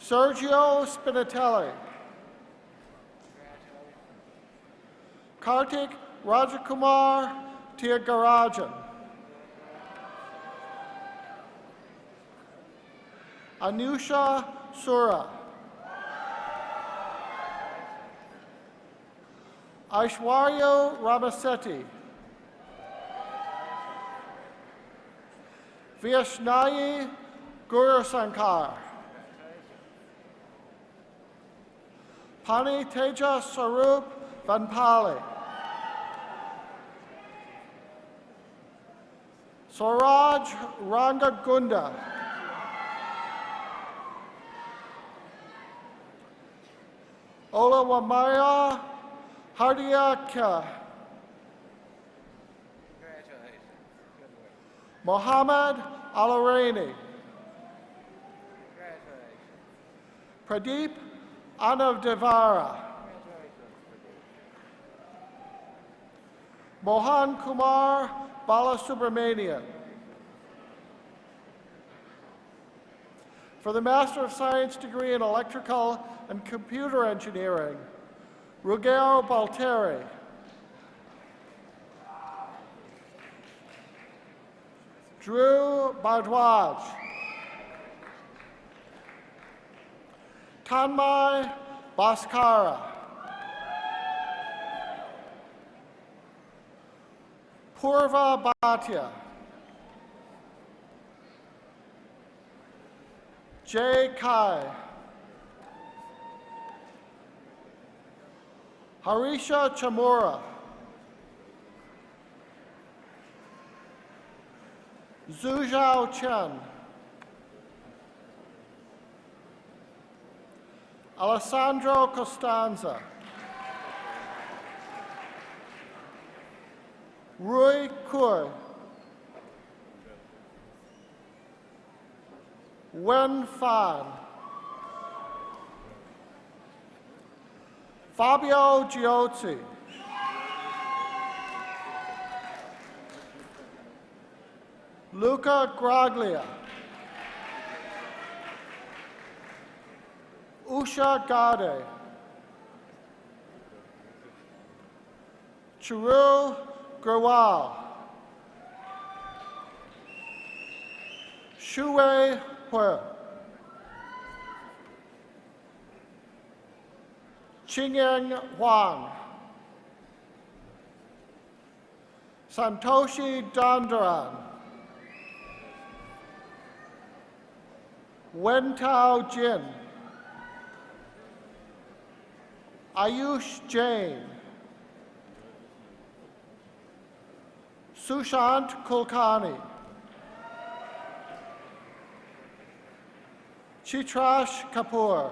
S1: Sergio Spinatelli. Kartik Rajakumar Tiagarajan. Anusha Sura. Aishwarya Ramasetti. Vaishnayi Guru Sankar. Pani Teja Sarup Vanpali. Swaraj Rangagunda. Olawamaya Hardiaka. Mohammed Alaraini. Pradeep Anavdevara. Mohan Kumar Balasubramanian. For the Master of Science degree in Electrical and Computer Engineering, Ruggero Balteri. Drew Bardwaj. Tanmay Bhaskara. Purva Bhatia. Jay Kai. Harisha Chamura. Zhuzhao Chen. Alessandro Costanza. Rui Kur. Wen Fan. Fabio Giozzi. Luca Graglia. Usha Gade. Chiru Grawal. Shuwei Hui. Qingyang Huang. Santoshi Dandaran. Wentao Jin. Ayush Jain. Sushant Kulkarni. Chitrash Kapoor.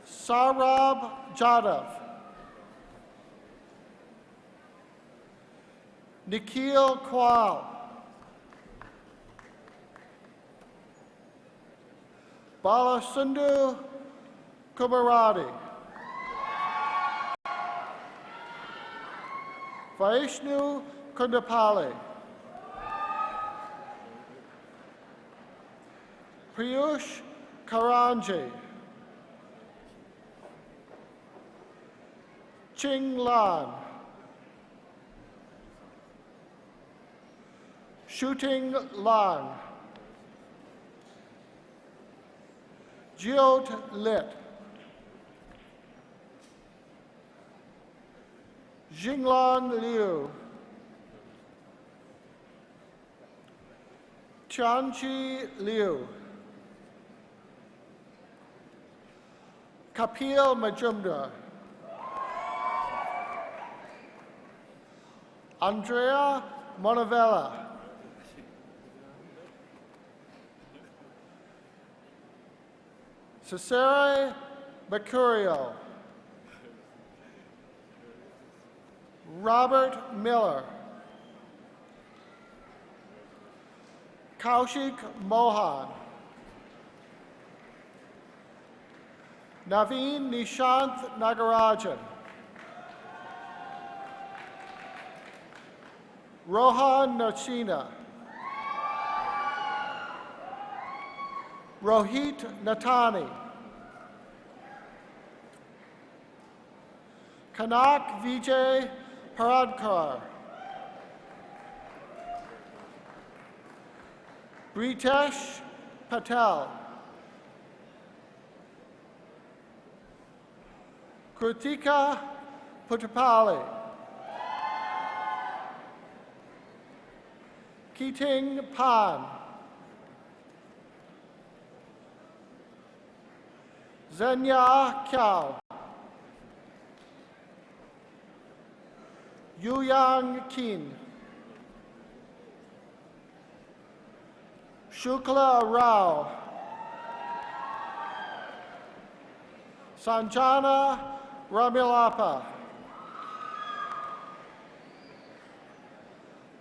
S1: Sarab Jadav. Nikhil Kwal. Balasundu Kumaradi. Vaishnu Kundapali. Piyush Karanji. Ching Lan. Shooting Lan. Jiot Lit. Jinglang Liu. Tianchi Liu. Kapil Majumdar. Andrea Monavella. Cesare Mercurio. Robert Miller. Kaushik Mohan. Naveen Nishant Nagarajan. Rohan Nachina. Rohit Natani. Kanak Vijay Paradkar. Britesh Patel. Kritika Puttapalli. Keating Pan. Zenya Kiao. Yuyang Qin. Shukla Rao. Sanjana Ramilapa.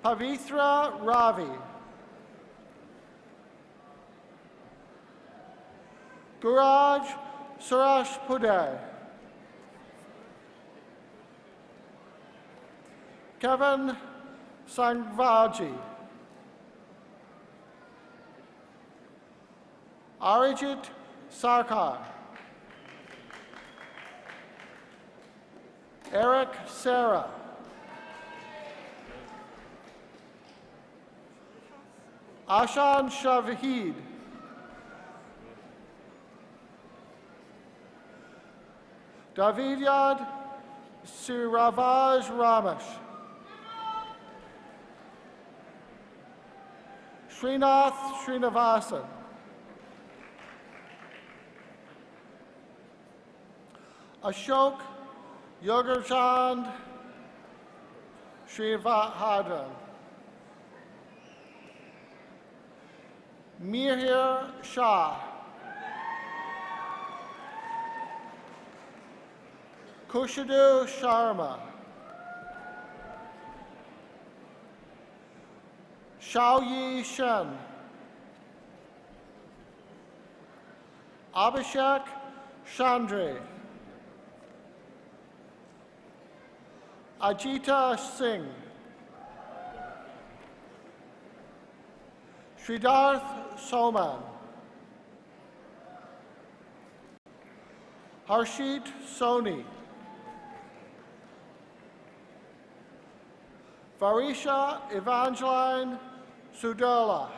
S1: Pavitra Ravi. Guraj Suresh Pude. Kevin Sangvaji. Arijit Sarkar. Eric Sarah. Ashan Shavahid. Davidyad Siravaj Ramesh. Srinath Srinivasan. Ashok Yogerchand Srivahadran. Mihir Shah. Kushadu Sharma. Xiaoyi Shen. Abhishek Chandri. Ajita Singh. Sridarth Soman. Harshit Soni. Varisha Evangeline Sudurla.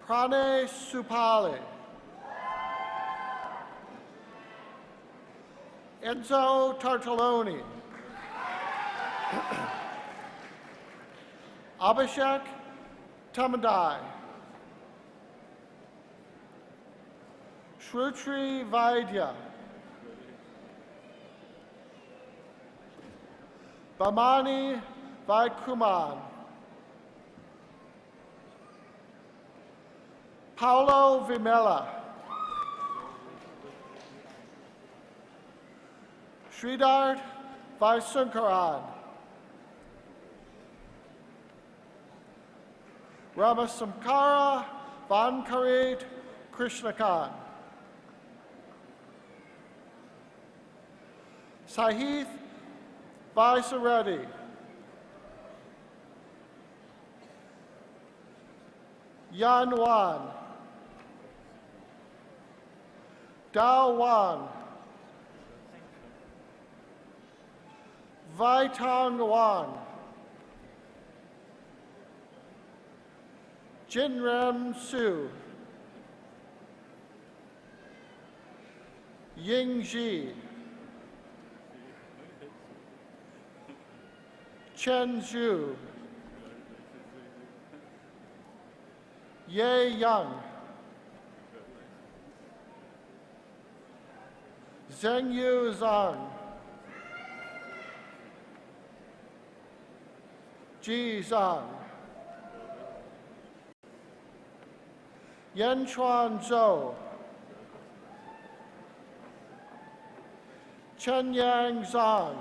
S1: Pranay Supali. Enzo Tartoloni. Abhishek Tamadai. Shrutri Vaidya. Bamani Vaikuman. Paulo Vimela. Sridhar Vaisunkaran. Ramasamkara Vankarit Krishnakan. Sahith Vaisareddy. Yan Wan. Dao Wan. Vaitang Wan. Jinram Su. Ying Ji. Chen Zhu. Ye Yang. Zhengyu Zhang. Ji Zhang. Yanchuan Zhou. Chen Yang Zhang.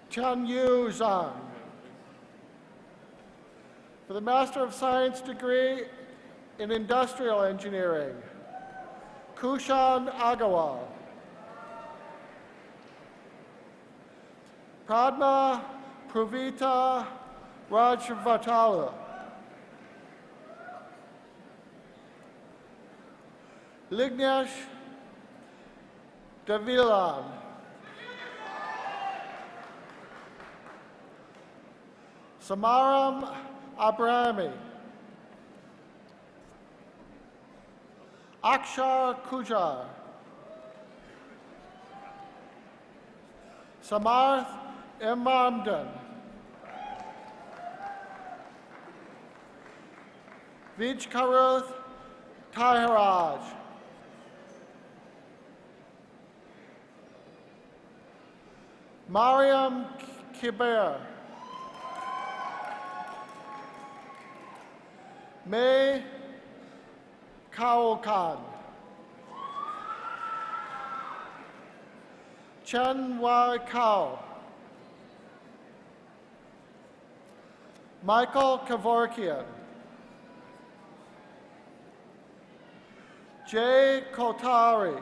S1: Tian Yu Zhang. For the Master of Science degree in Industrial Engineering, Kushan Agarwal. Pradma Pravita Rajvatala. Lignesh Davilan. Samaram Abrami. Akshar Kujar. Samarth Imamdan. Vij Karuth Taharaj. Mariam Kiber. May Kaokan. Chen Wai Kao. Michael Kevorkian. Jay Kotari.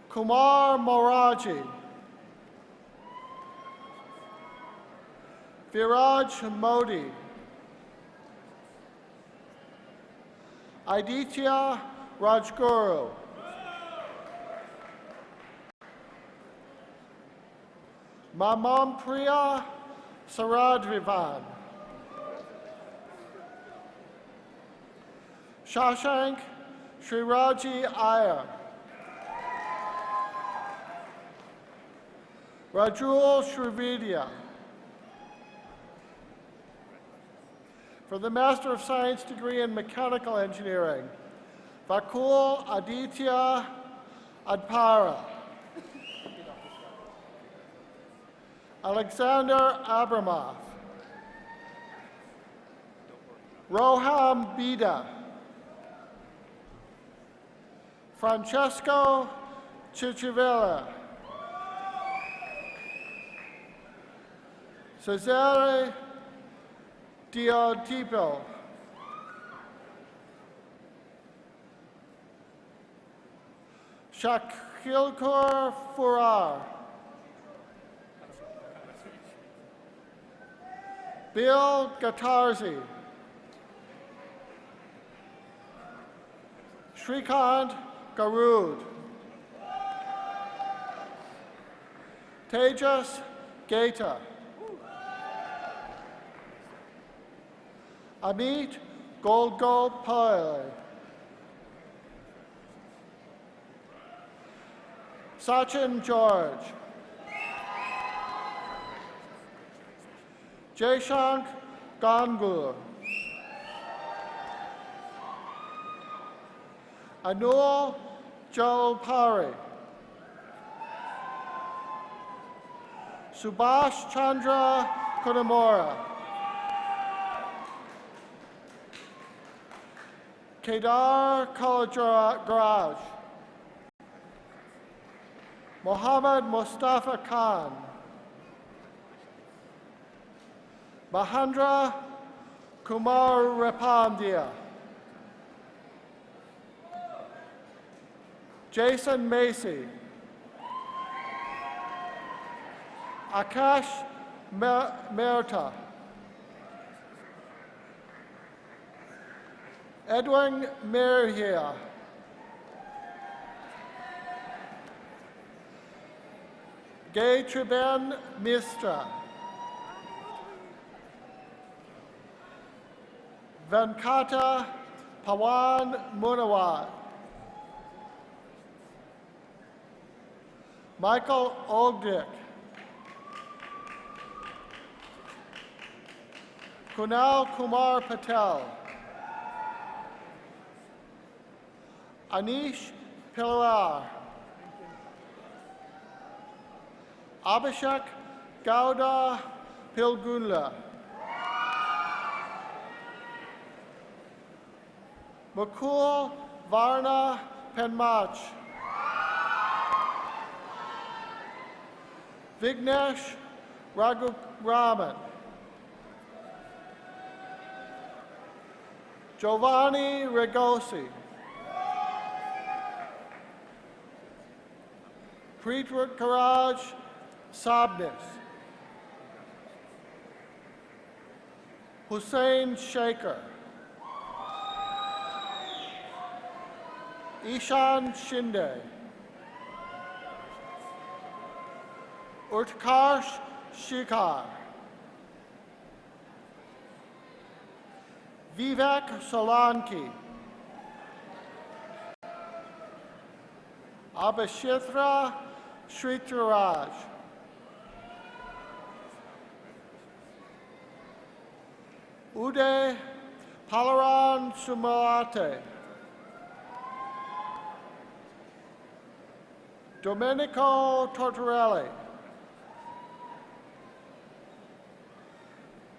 S1: Kumar Moraji. Viraj Modi. Aditya Rajguru. Mamam Priya Saradvivan. Shashank Sriraji Iyer. Rajul Srividya. For the Master of Science degree in Mechanical Engineering, Vakul Aditya Adpara. Alexander Abramov. Roham Bida. Francesco Cicivella. Cesare Diotipo. Shakilkur Furar. Bill Gatarzi. Shrikant Garud. Tejas Geta. Amit Golgopal. Sachin George. Jayshank Gangur. Anul Jalpari. Subhash Chandra Kunamura. Kedar Kalajaraj. Mohammad Mustafa Khan. Mahendra Kumar Rapandia. Jason Macy. Akash Merta. Edwin Merhia. Gay Triben Mistra. Venkata Pawan Munawat. Michael Ogdick. Kunal Kumar Patel. Anish Pilwar. Abhishek Gowda Pilgunla. Mukul Varna Penmach. Vignesh Raghuraman. Giovanni Regosi. Prithviraj Sabnis. Hussein Shaker. Ishan Shinde. Utkarsh Shikhar. Vivek Solanki. Abhishitra Shritaraj. Uday Palaran Sumalate, Domenico Tortorelli,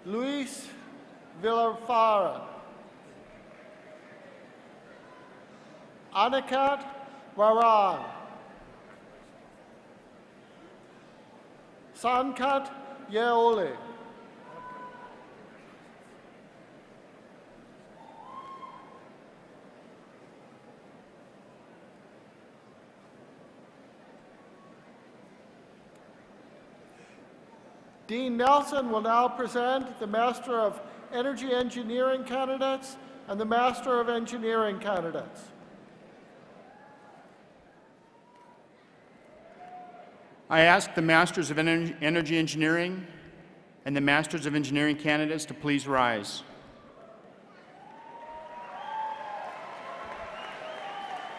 S1: Luis Villafara, Anikat Waran, Sankat Yeoli, Dean Nelson will now present the Master of Energy Engineering candidates and the Master of Engineering candidates.
S3: I ask the Masters of Energy Engineering and the Masters of Engineering candidates to please rise.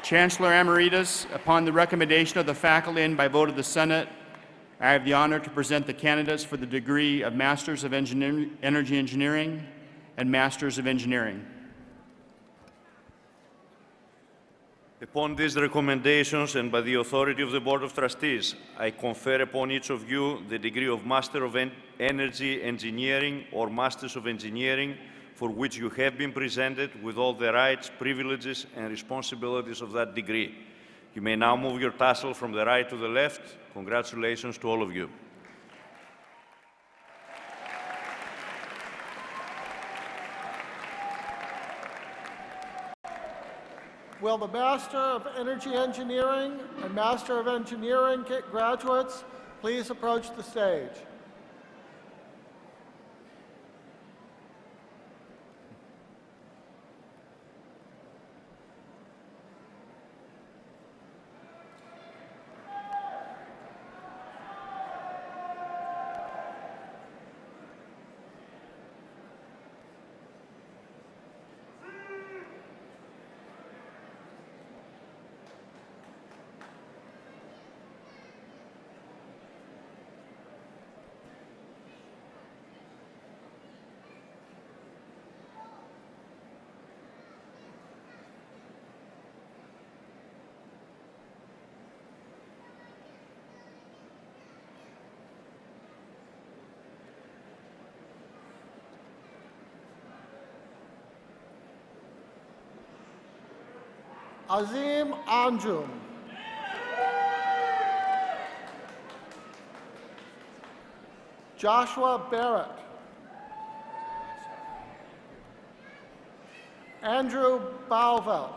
S3: Chancellor Emeritus, upon the recommendation of the faculty and by vote of the Senate, I have the honor to present the candidates for the degree of Masters of Energy Engineering and Masters of Engineering.
S4: Upon these recommendations and by the authority of the Board of Trustees, I confer upon each of you the degree of Master of Energy Engineering or Masters of Engineering, for which you have been presented with all the rights, privileges, and responsibilities of that degree. You may now move your tassel from the right to the left. Congratulations to all of you.
S1: Will the Master of Energy Engineering and Master of Engineering graduates please approach the stage? Azim Anjum. Joshua Barrett. Andrew Bauvelt.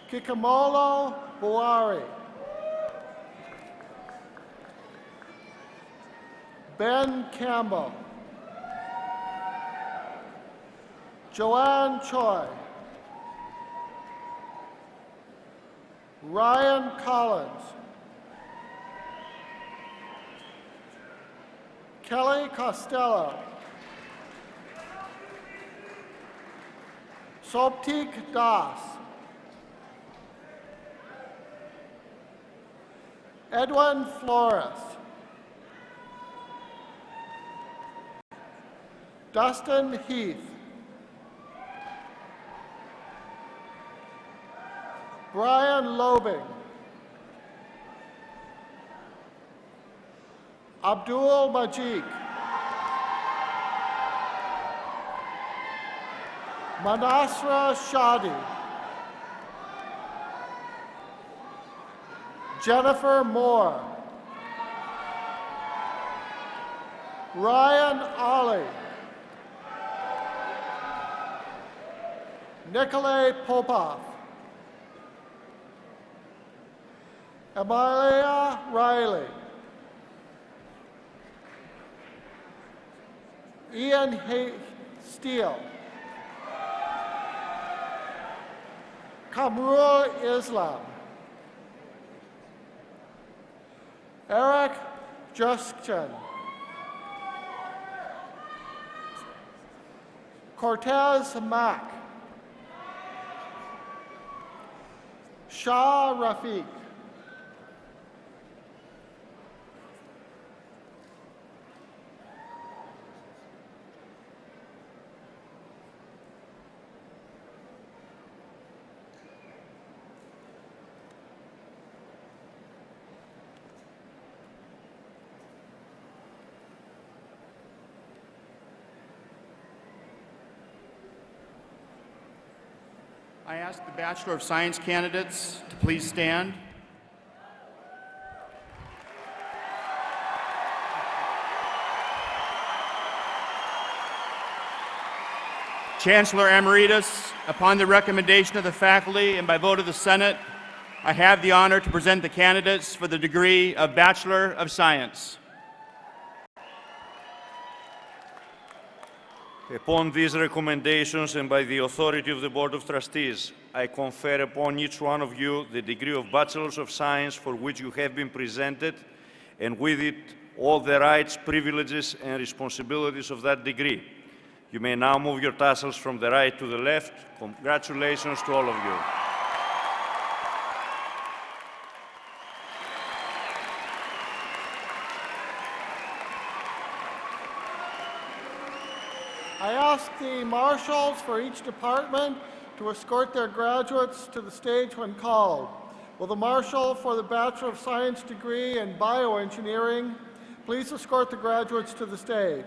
S1: Kikamolo Buari. Ben Campbell. Joanne Choi. Ryan Collins. Kelly Costello. Soptik Das. Edwin Flores. Dustin Heath. Brian Lobing. Abdul Majid. Manasra Shadi. Jennifer Moore. Ryan Ollie. Nikolay Popov. Amalia Riley. Ian Steele. Kamrul Islam. Eric Juskchen. Cortez Mack. Shah Rafiq.
S3: I ask the Bachelor of Science candidates to please stand. Chancellor Emeritus, upon the recommendation of the faculty and by vote of the Senate, I have the honor to present the candidates for the degree of Bachelor of Science.
S4: Upon these recommendations and by the authority of the Board of Trustees, I confer upon each one of you the degree of Bachelor of Science for which you have been presented, and with it all the rights, privileges, and responsibilities of that degree. You may now move your tassels from the right to the left. Congratulations to all of you.
S1: I ask the marshals for each department to escort their graduates to the stage when called. Will the marshal for the Bachelor of Science degree in Bioengineering please escort the graduates to the stage?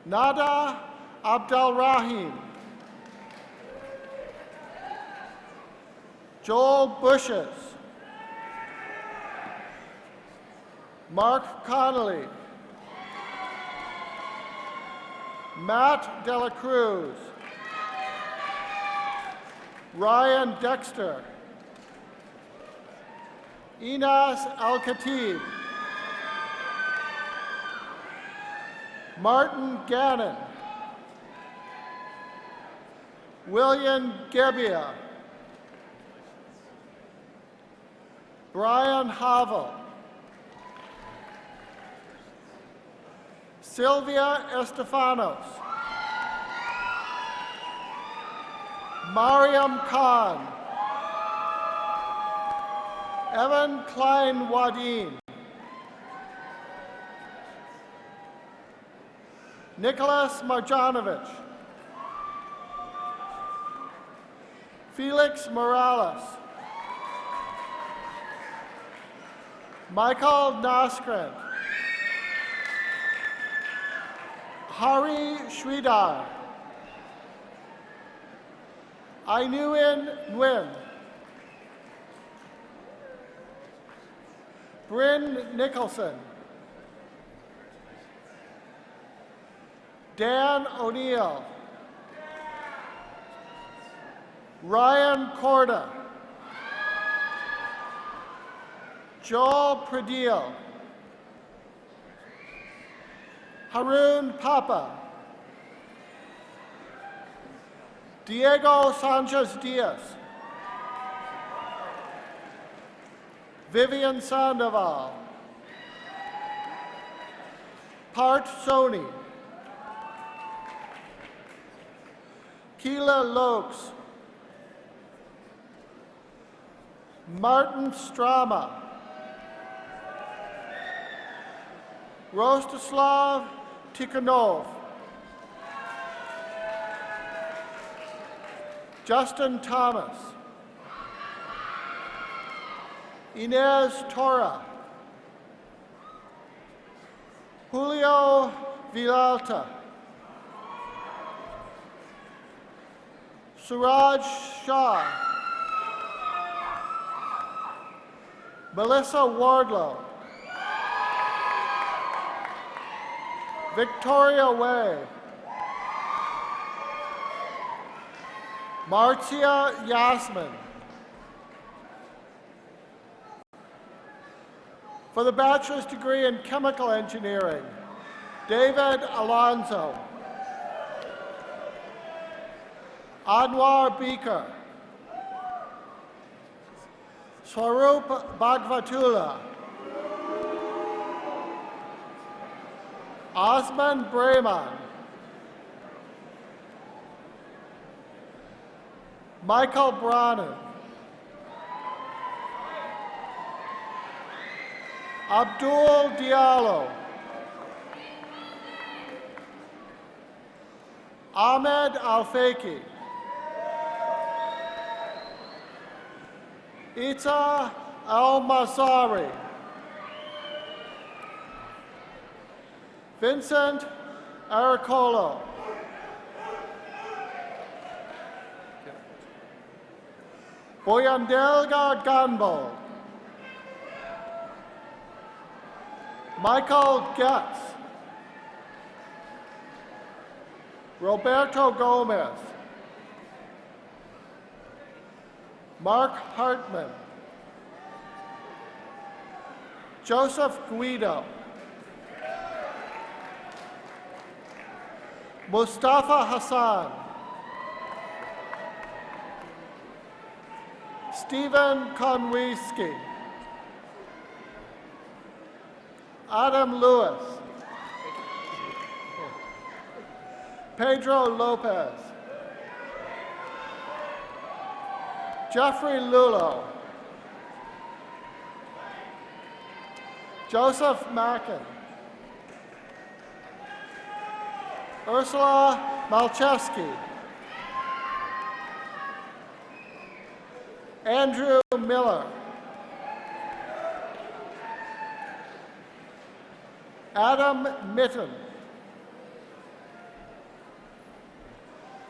S1: Nada Abdelrahim. Joel Bushes. Mark Connolly. Matt Dela Cruz. Ryan Dexter. Inas Al-Khatib. Martin Gannon. William Gebbia. Brian Havel. Sylvia Estefanos. Mariam Khan. Evan Klein Wadeen. Nicholas Marjanovic. Felix Morales. Michael Naskren. Hari Sridhar. Ainuin Nguyen. Bryn Nicholson. Dan O'Neill. Ryan Corda. Joel Pradil. Harun Papa. Diego Sanchez Diaz. Vivian Sandoval. Part Soni. Keela Lokes. Martin Strama. Rostislav Tikhonov. Justin Thomas. Inez Tora. Julio Villalta. Suraj Shah. Melissa Wardlow. Victoria Way. Marcia Yasmin. For the bachelor's degree in chemical engineering, David Alonso. Anwar Beaker. Swaroop Bhagvatula. Osman Brahman. Michael Brannan. Abdul Diallo. Ahmed Al-Faki. Ita Al-Mazari. Vincent Aricolo. Boyandelga Ganbo. Michael Getz. Roberto Gomez. Mark Hartman. Joseph Guido. Mustafa Hassan. Stephen Konwiski. Adam Lewis. Pedro Lopez. Jeffrey Lulo. Joseph Mackin. Ursula Malcheski. Andrew Miller. Adam Mitten.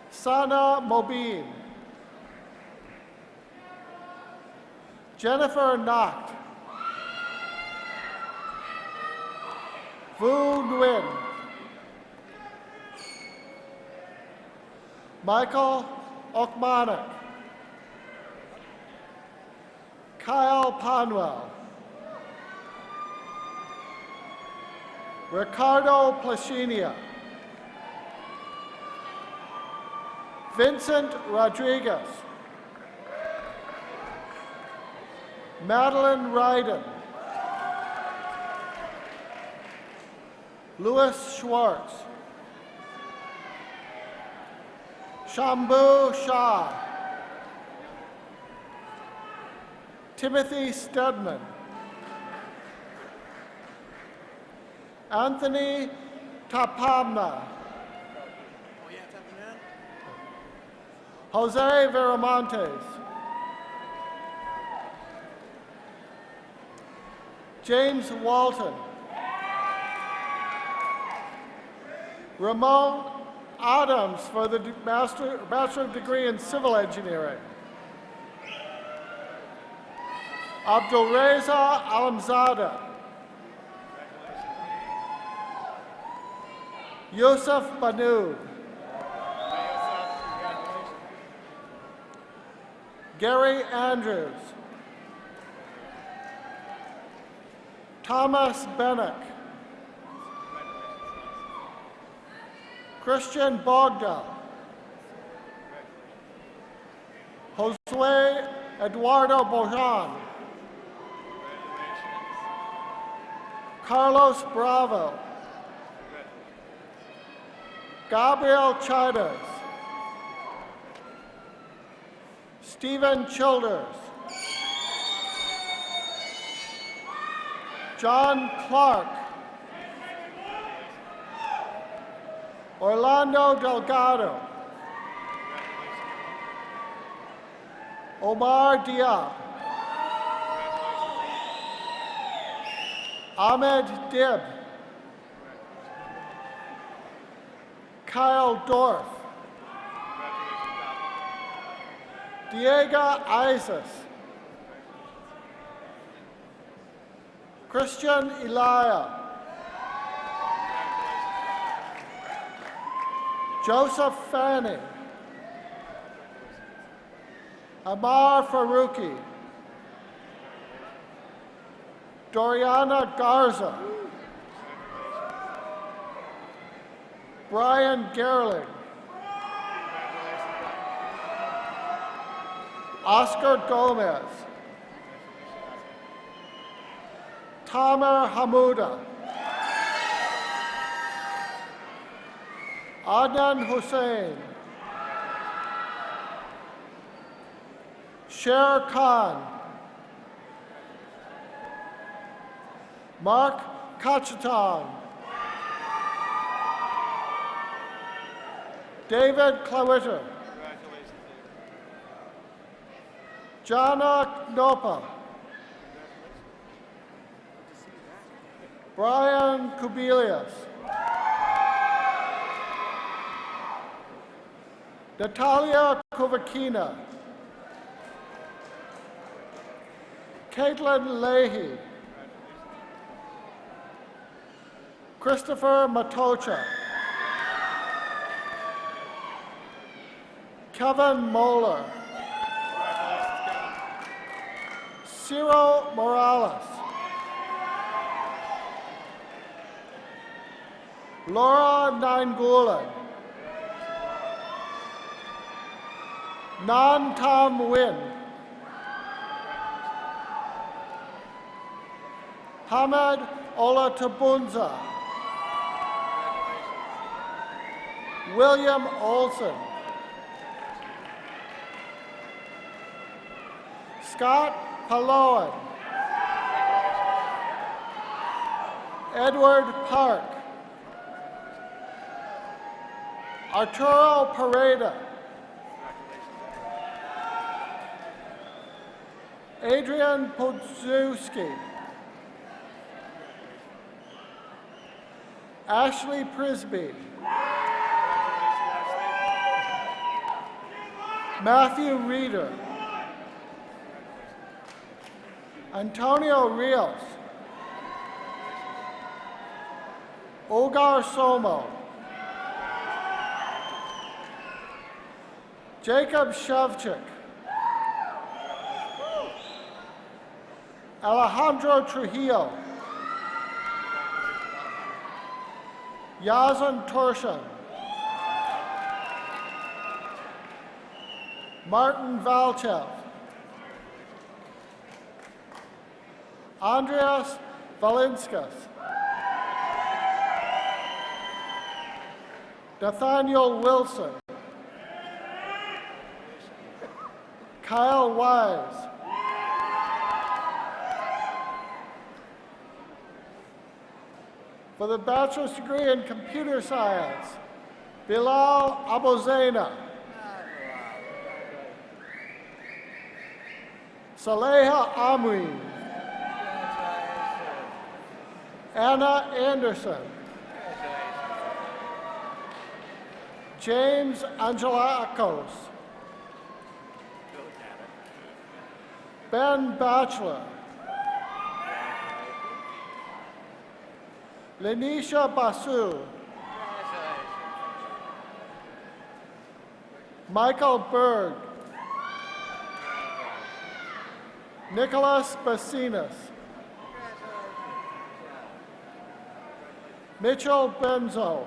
S1: Sana Mobeen. Jennifer Nacht. Vu Nguyen. Michael Okmanek. Kyle Panwell. Ricardo Placinia. Vincent Rodriguez. Madeline Ryden. Louis Schwartz. Shambhu Shah. Timothy Stedman. Anthony Tapamna. Jose Veramontes. James Walton. Ramon Adams for the Bachelor Degree in Civil Engineering. Abdulreza Alamzada. Yusuf Banud. Gary Andrews. Thomas Bennick. Christian Bogda. Josue Eduardo Bojan. Carlos Bravo. Gabriel Childers. Stephen Childers. John Clark. Orlando Delgado. Omar Diab. Ahmed Dib. Kyle Dorff. Diego Isis. Christian Elia. Joseph Fanning. Amar Faruqi. Doriana Garza. Brian Gerling. Oscar Gomez. Tamer Hamouda. Adnan Hussain. Sher Khan. Mark Kachetan. David Clawitter. Jana Knopa. Brian Kubilius. Natalia Kovakina. Caitlin Leahy. Christopher Matocha. Kevin Moeller. Ciro Morales. Laura Nainggolan. Nan Tam Nguyen. Hamad Olatabunza. William Olson. Scott Paloan. Edward Park. Arturo Pareda. Adrian Podzuski. Ashley Prisby. Matthew Reeder. Antonio Rios. Ogar Somo. Jacob Shavchik. Alejandro Trujillo. Yazan Torshan. Martin Valchev. Andreas Valinskas. Nathaniel Wilson. Kyle Wise. For the bachelor's degree in computer science, Bilal Abozena. Saleha Amri. Anna Anderson. James Angelakos. Ben Batchelor. Lenisha Basu. Michael Berg. Nicholas Basinas. Mitchell Benzo.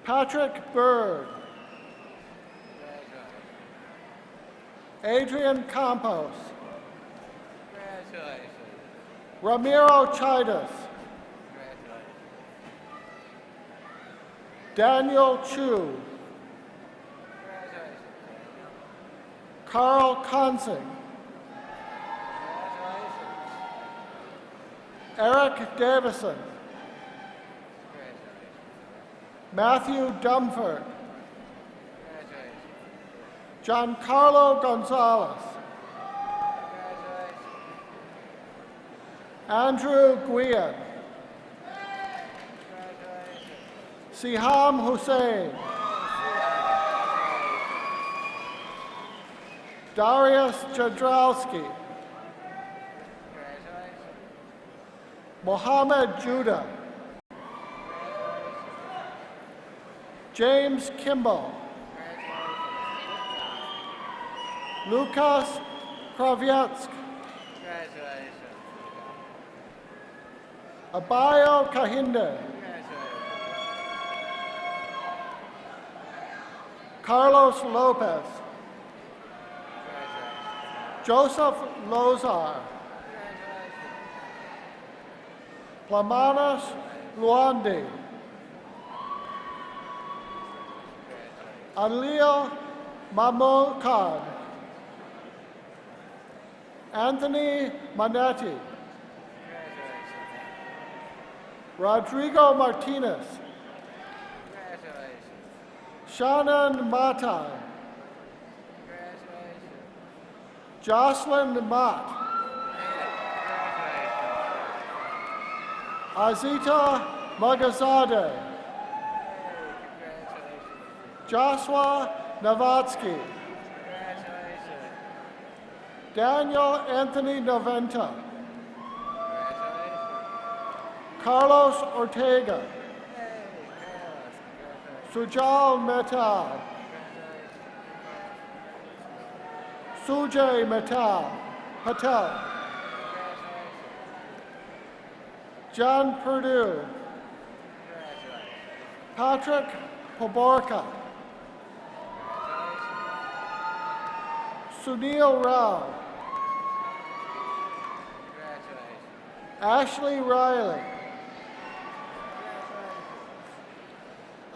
S1: Patrick Bird. Adrian Campos. Ramiro Chidas. Daniel Chu. Carl Consing. Eric Davison. Matthew Dumford. Giancarlo Gonzalez. Andrew Guillen. Siham Hussein. Darius Jadrowski. Mohammed Judah. James Kimball. Lukas Kravietsk. Abayo Kahinde. Carlos Lopez. Joseph Lozar. Plamanas Luandi. Anlil Mahmoud Khan. Anthony Manetti. Rodrigo Martinez. Shannon Matai. Jocelyn Mott. Azita Magazadeh. Joshua Novatsky. Daniel Anthony Noventa. Carlos Ortega. Sujal Mehta. Sujay Patel. John Perdue. Patrick Poborka. Sunil Rao. Ashley Riley.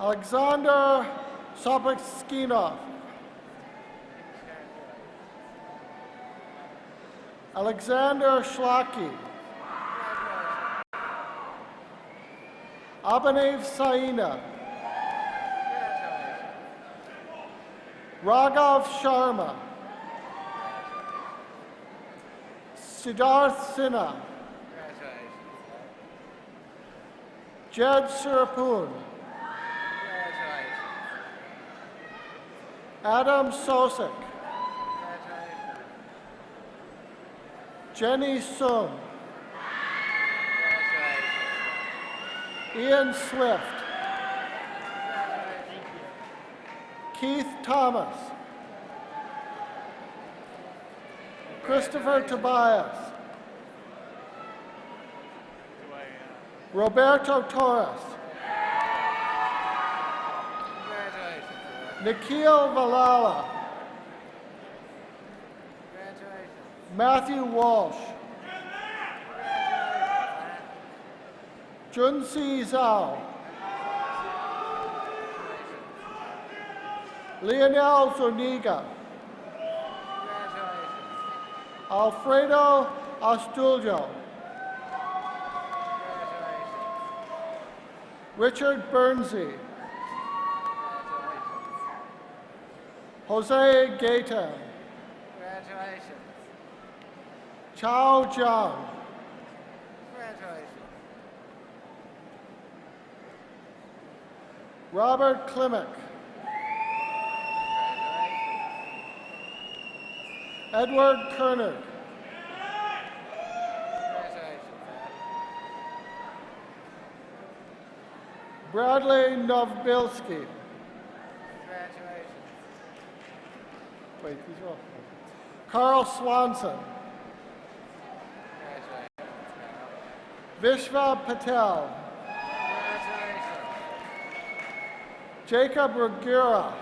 S1: Alexander Sobokskinov. Alexander Schlacki. Abhinav Saina. Raghav Sharma. Siddharth Sinha. Jed Surapun. Adam Sosik. Jenny Sung. Ian Swift. Keith Thomas. Christopher Tobias. Roberto Torres. Nikhil Valala. Matthew Walsh. Junsi Zhao. Leonel Zuniga. Alfredo Astuljo. Richard Bernsey. Jose Gaitan. Chao Zhang. Robert Klimek. Edward Kernard. Bradley Novbilski. Wait, these are all. Carl Swanson. Vishva Patel. Jacob Rugura.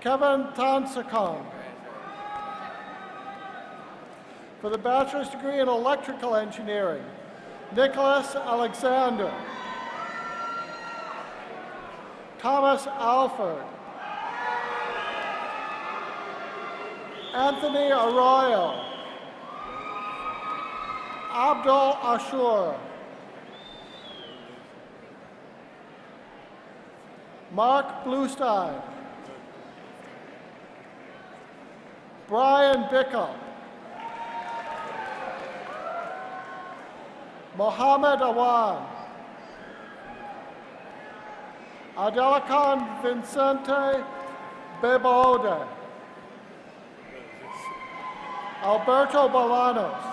S1: Kevin Tansakong. For the bachelor's degree in electrical engineering, Nicholas Alexander. Thomas Alford. Anthony Arroyo. Abdul Ashur. Mark Bluestein. Brian Bickle. Mohammed Awan. Adelakan Vincente Bebode. Alberto Bolanos.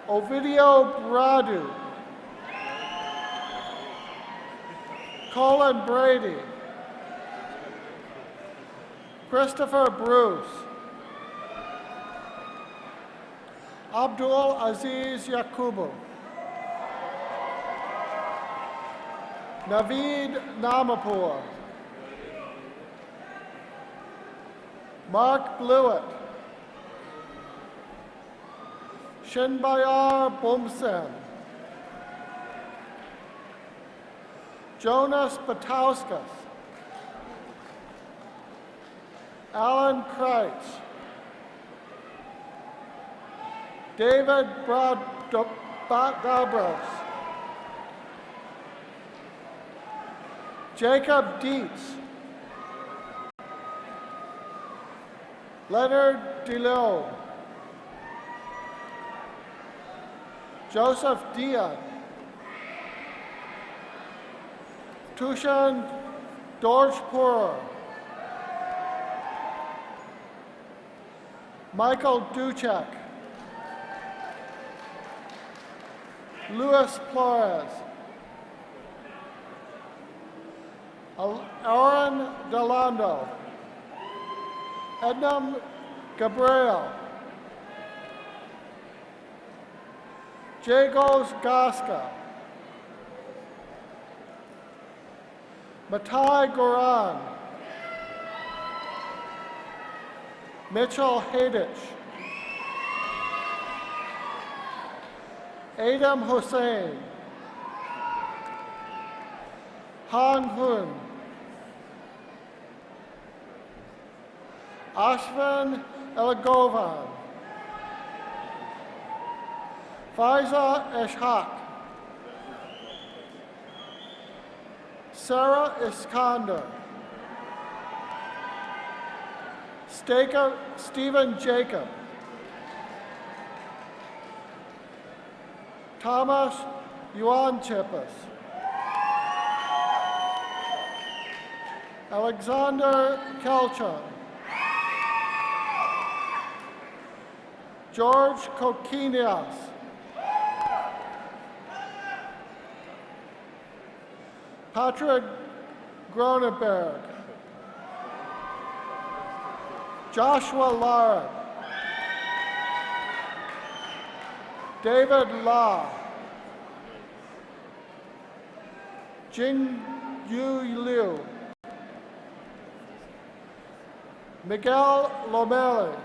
S1: Ovidio Bradu. Colin Brady. Christopher Bruce. Abdul Aziz Yakubu. Naveed Namapur. Mark Blewett. Shinbayar Bumsen. Jonas Batauskas. Alan Kreitz. David Dabros. Jacob Dietz. Leonard DeLeau, Joseph Dian, Tushan Dorjpur, Michael Duchek, Luis Flores, Aaron Delando, Ednam Gabriel, Jagos Gaska, Matai Goran, Mitchell Hadich, Adam Hussein, Han Hun, Ashvin Elagovan, Faiza Eshhak, Sarah Iskander, Stephen Jacob, Thomas Yuan Chippus, Alexander Kelchon, George Kokinias, Patrick Groneberg, Joshua Lara, David La, Jing Yu Liu, Miguel Lomeli,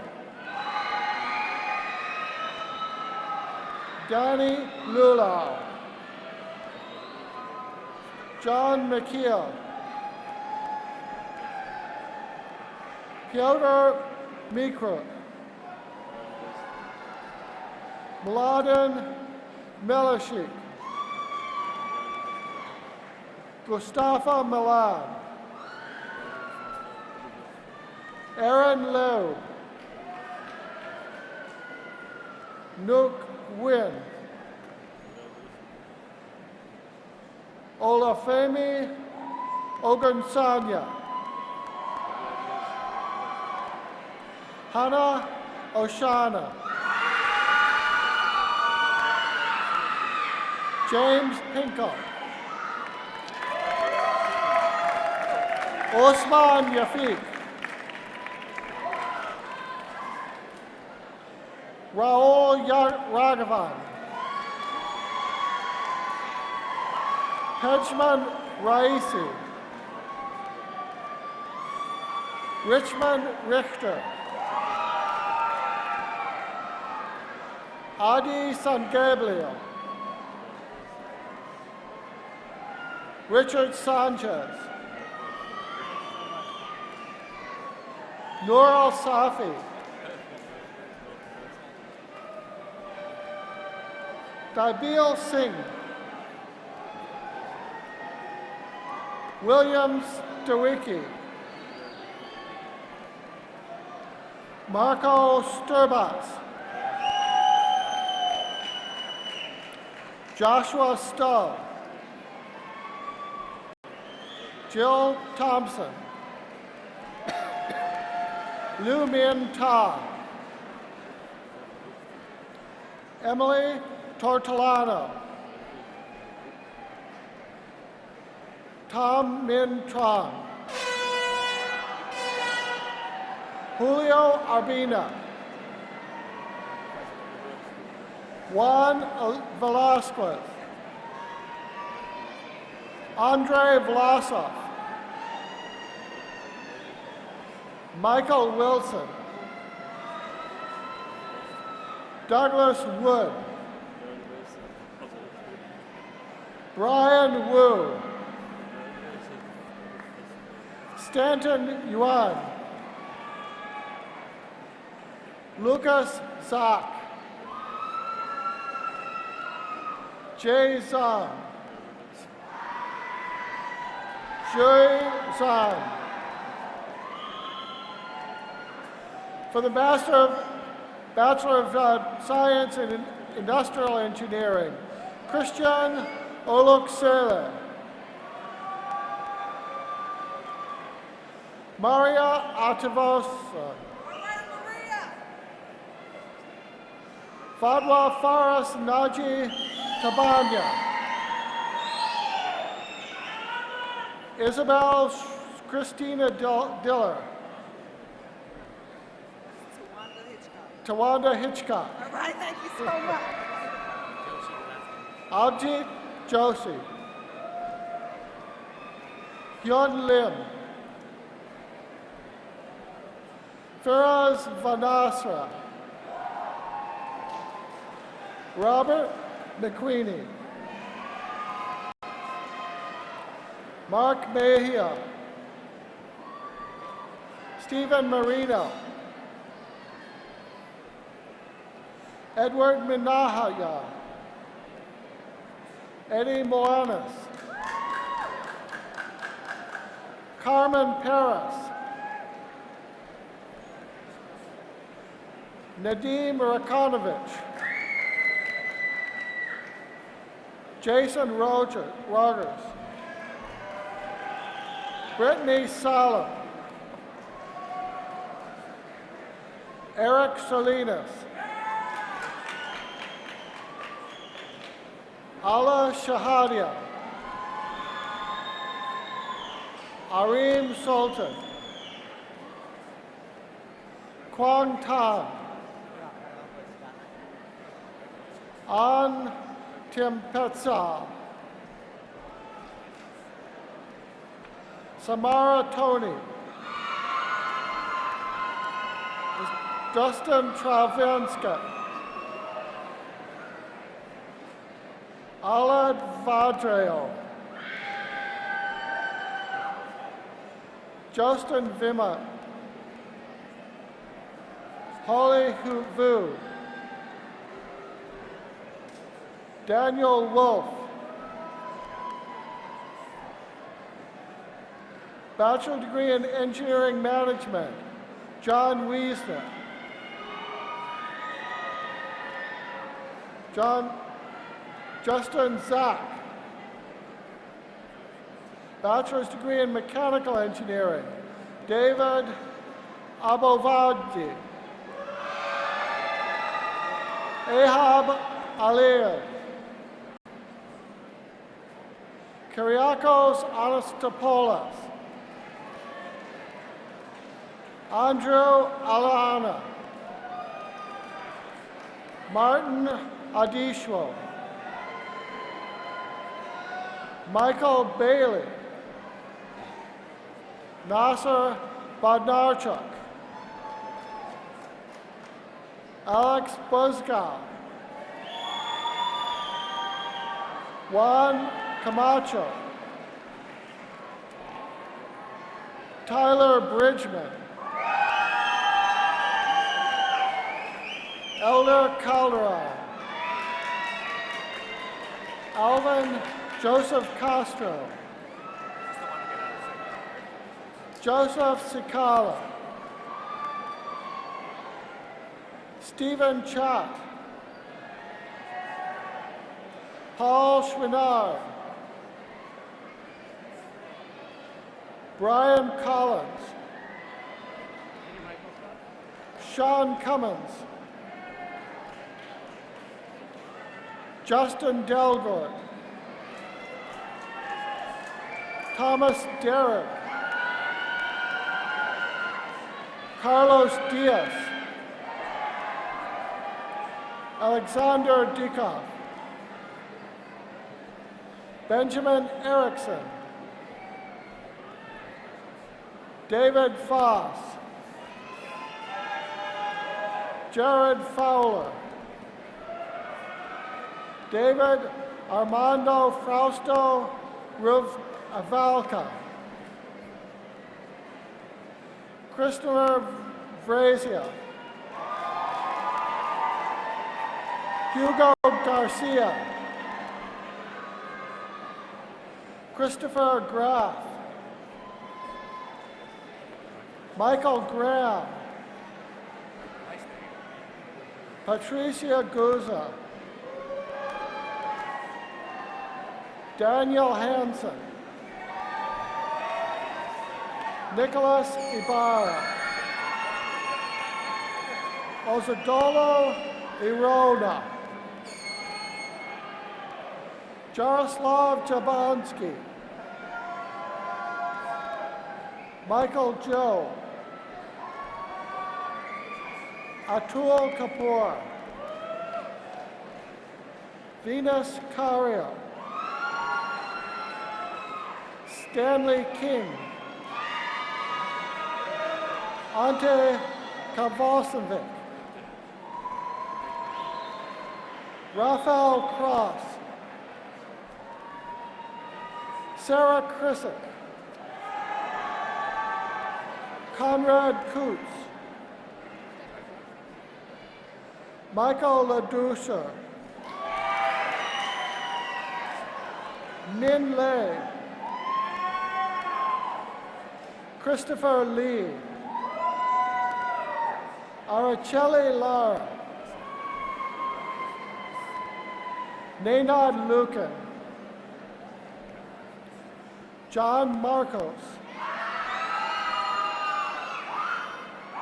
S1: Danny Lulau, John McKeel, Piotr Mikruk, Mladen Milishik, Mustafa Milan, Aaron Lowe, Nook Win, Olafemi Ogunsanya, Hannah Oshana, James Pinko, Osman Yafiq, Raul Raghavan, Pejman Raisi, Richmond Richter, Adi San Gabriel, Richard Sanchez, Noor Al Safi, Dabil Singh, Williams Dewicki, Marco Sturbas, Joshua Stowe, Jill Thompson, Lu Min Ta, Emily Tortolano, Tom Min Tron, Julio Arbina, Juan Velasquez, Andre Vlasov, Michael Wilson, Douglas Wood, Brian Wu, Stanton Yuan, Lucas Zak, Jay Zhang, Shui Zhang, For the Bachelor of Science in Industrial Engineering, Christian Oluksele. Maria Atavosa. Fadwa Faras Naji Tabanya. Isabel Christina Diller. Tawanda Hitchcock.
S2: All right, thank you so much.
S1: Abjit Joshi. Hyun Lim. Firaz Vanasra. Robert McQueenie. Mark Mejia. Stephen Marino. Edward Minahaya. Eddie Moanis. Carmen Perez. Nadim Rakonovich. Jason Rogers. Brittany Salam. Eric Salinas. Ala Shahadia. Arim Sultan. Quang Tan. An Timpetsa. Samara Tony. Dustin Travinsky. Alad Vadreo. Justin Vima. Holly Vu. Daniel Wolf. Bachelor degree in Engineering Management, John Wiesner. Justin Zack. Bachelor's degree in Mechanical Engineering, David Abovadi. Ahab Aliyah. Kyriakos Anastopoulos. Andrew Alana. Martin Adishwo. Michael Bailey. Nasser Badnarchuk. Alex Buzgow. Juan Camacho. Tyler Bridgman. Elder Calderon. Alvin Joseph Castro. Joseph Sikala. Stephen Chat. Paul Schwinard. Brian Collins. Sean Cummins. Justin Delgort. Thomas Derrick. Carlos Diaz. Alexander Dikov. Benjamin Erickson. David Foss. Jared Fowler. David Armando Frausto Avalka. Christopher Brazia. Hugo Garcia. Christopher Graff. Michael Graham. Patricia Guza, Daniel Hansen, Nicholas Ibarra, Ozadolo Irona, Jaroslav Jabansky, Michael Joe, Atul Kapoor, Venus Cario, Stanley King, Ante Kavosanovic, Rafael Cross, Sarah Krissick, Conrad Kutz, Michael Ladouceur, Min Lei, Christopher Lee, Araceli Lara, Nenad Lucan, John Marcos,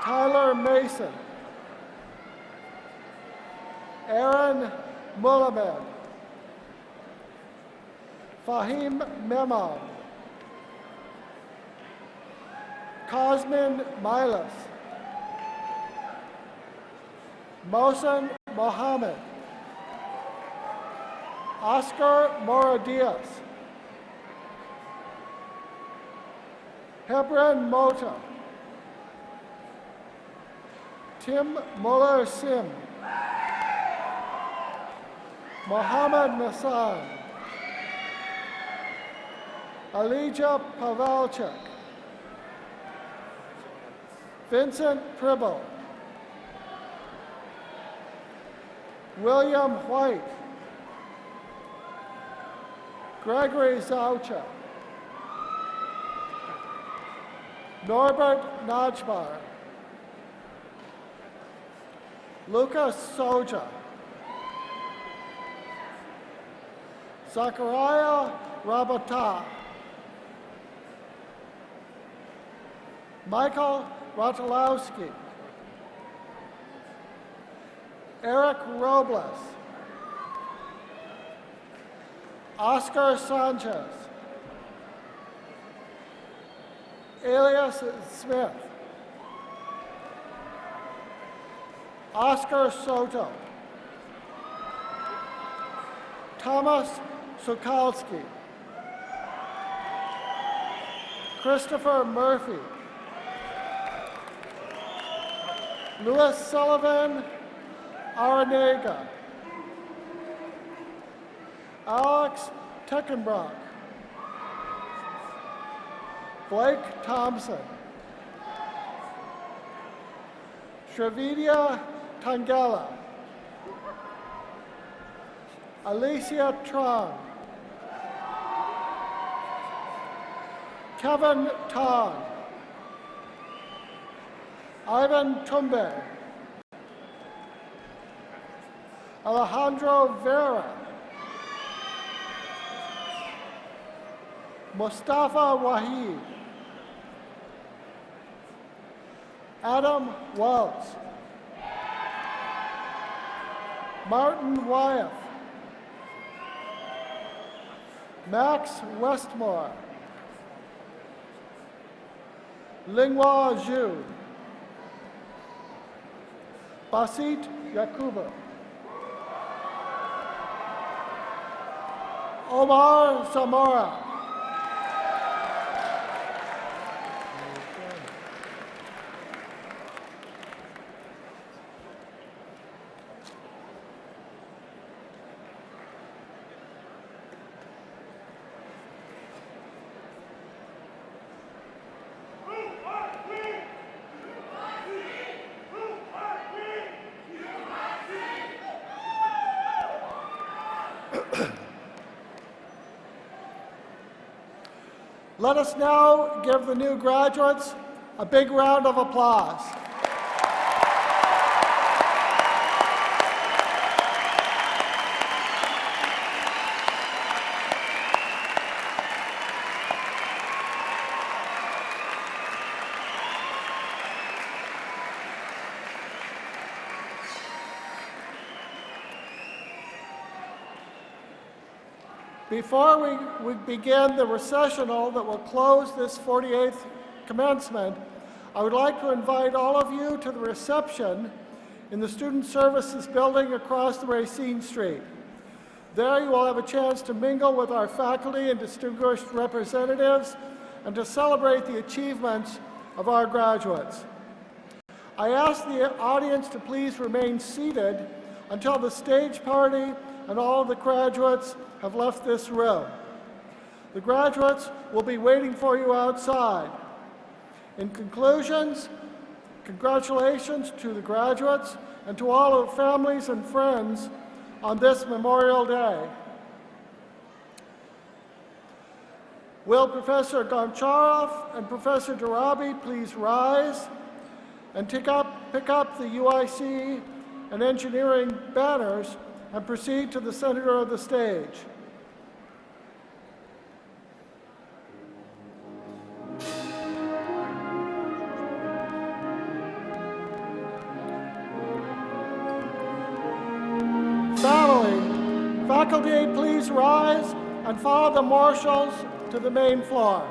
S1: Tyler Mason, Aaron Mulamed, Fahim Memon, Cosmin Milas, Mohsen Mohammed, Oscar Moradias, Hebron Mota, Tim Muller Sim, Mohammed Nassan, Alija Pavelchuk, Vincent Pribble, William White, Gregory Zaucha, Norbert Najbar, Lucas Soja, Zachariah Rabata, Michael Ratalowski, Eric Robles, Oscar Sanchez, Elias Smith, Oscar Soto, Thomas Sokalski, Christopher Murphy, Louis Sullivan Aranega, Alex Teckenbrock, Blake Thompson, Shravidya Tangela, Alicia Trong, Kevin Tong, Ivan Tumbe, Alejandro Vera, Mustafa Wahid, Adam Wells, Martin Wyeth, Max Westmore, Linghua Zhu, Basit Yakuba, Omar Zamora, Let us now give the new graduates a big round of applause. Before we begin the recessional that will close this 48th commencement, I would like to invite all of you to the reception in the Student Services building across the Racine Street. There you will have a chance to mingle with our faculty and distinguished representatives and to celebrate the achievements of our graduates. I ask the audience to please remain seated until the stage party and all of the graduates have left this room. The graduates will be waiting for you outside. In conclusions, congratulations to the graduates and to all of the families and friends on this Memorial Day. Will Professor Goncharov and Professor Darabi please rise and pick up the UIC and engineering banners and proceed to the center of the stage. Faculty, please rise and follow the marshals to the main floor.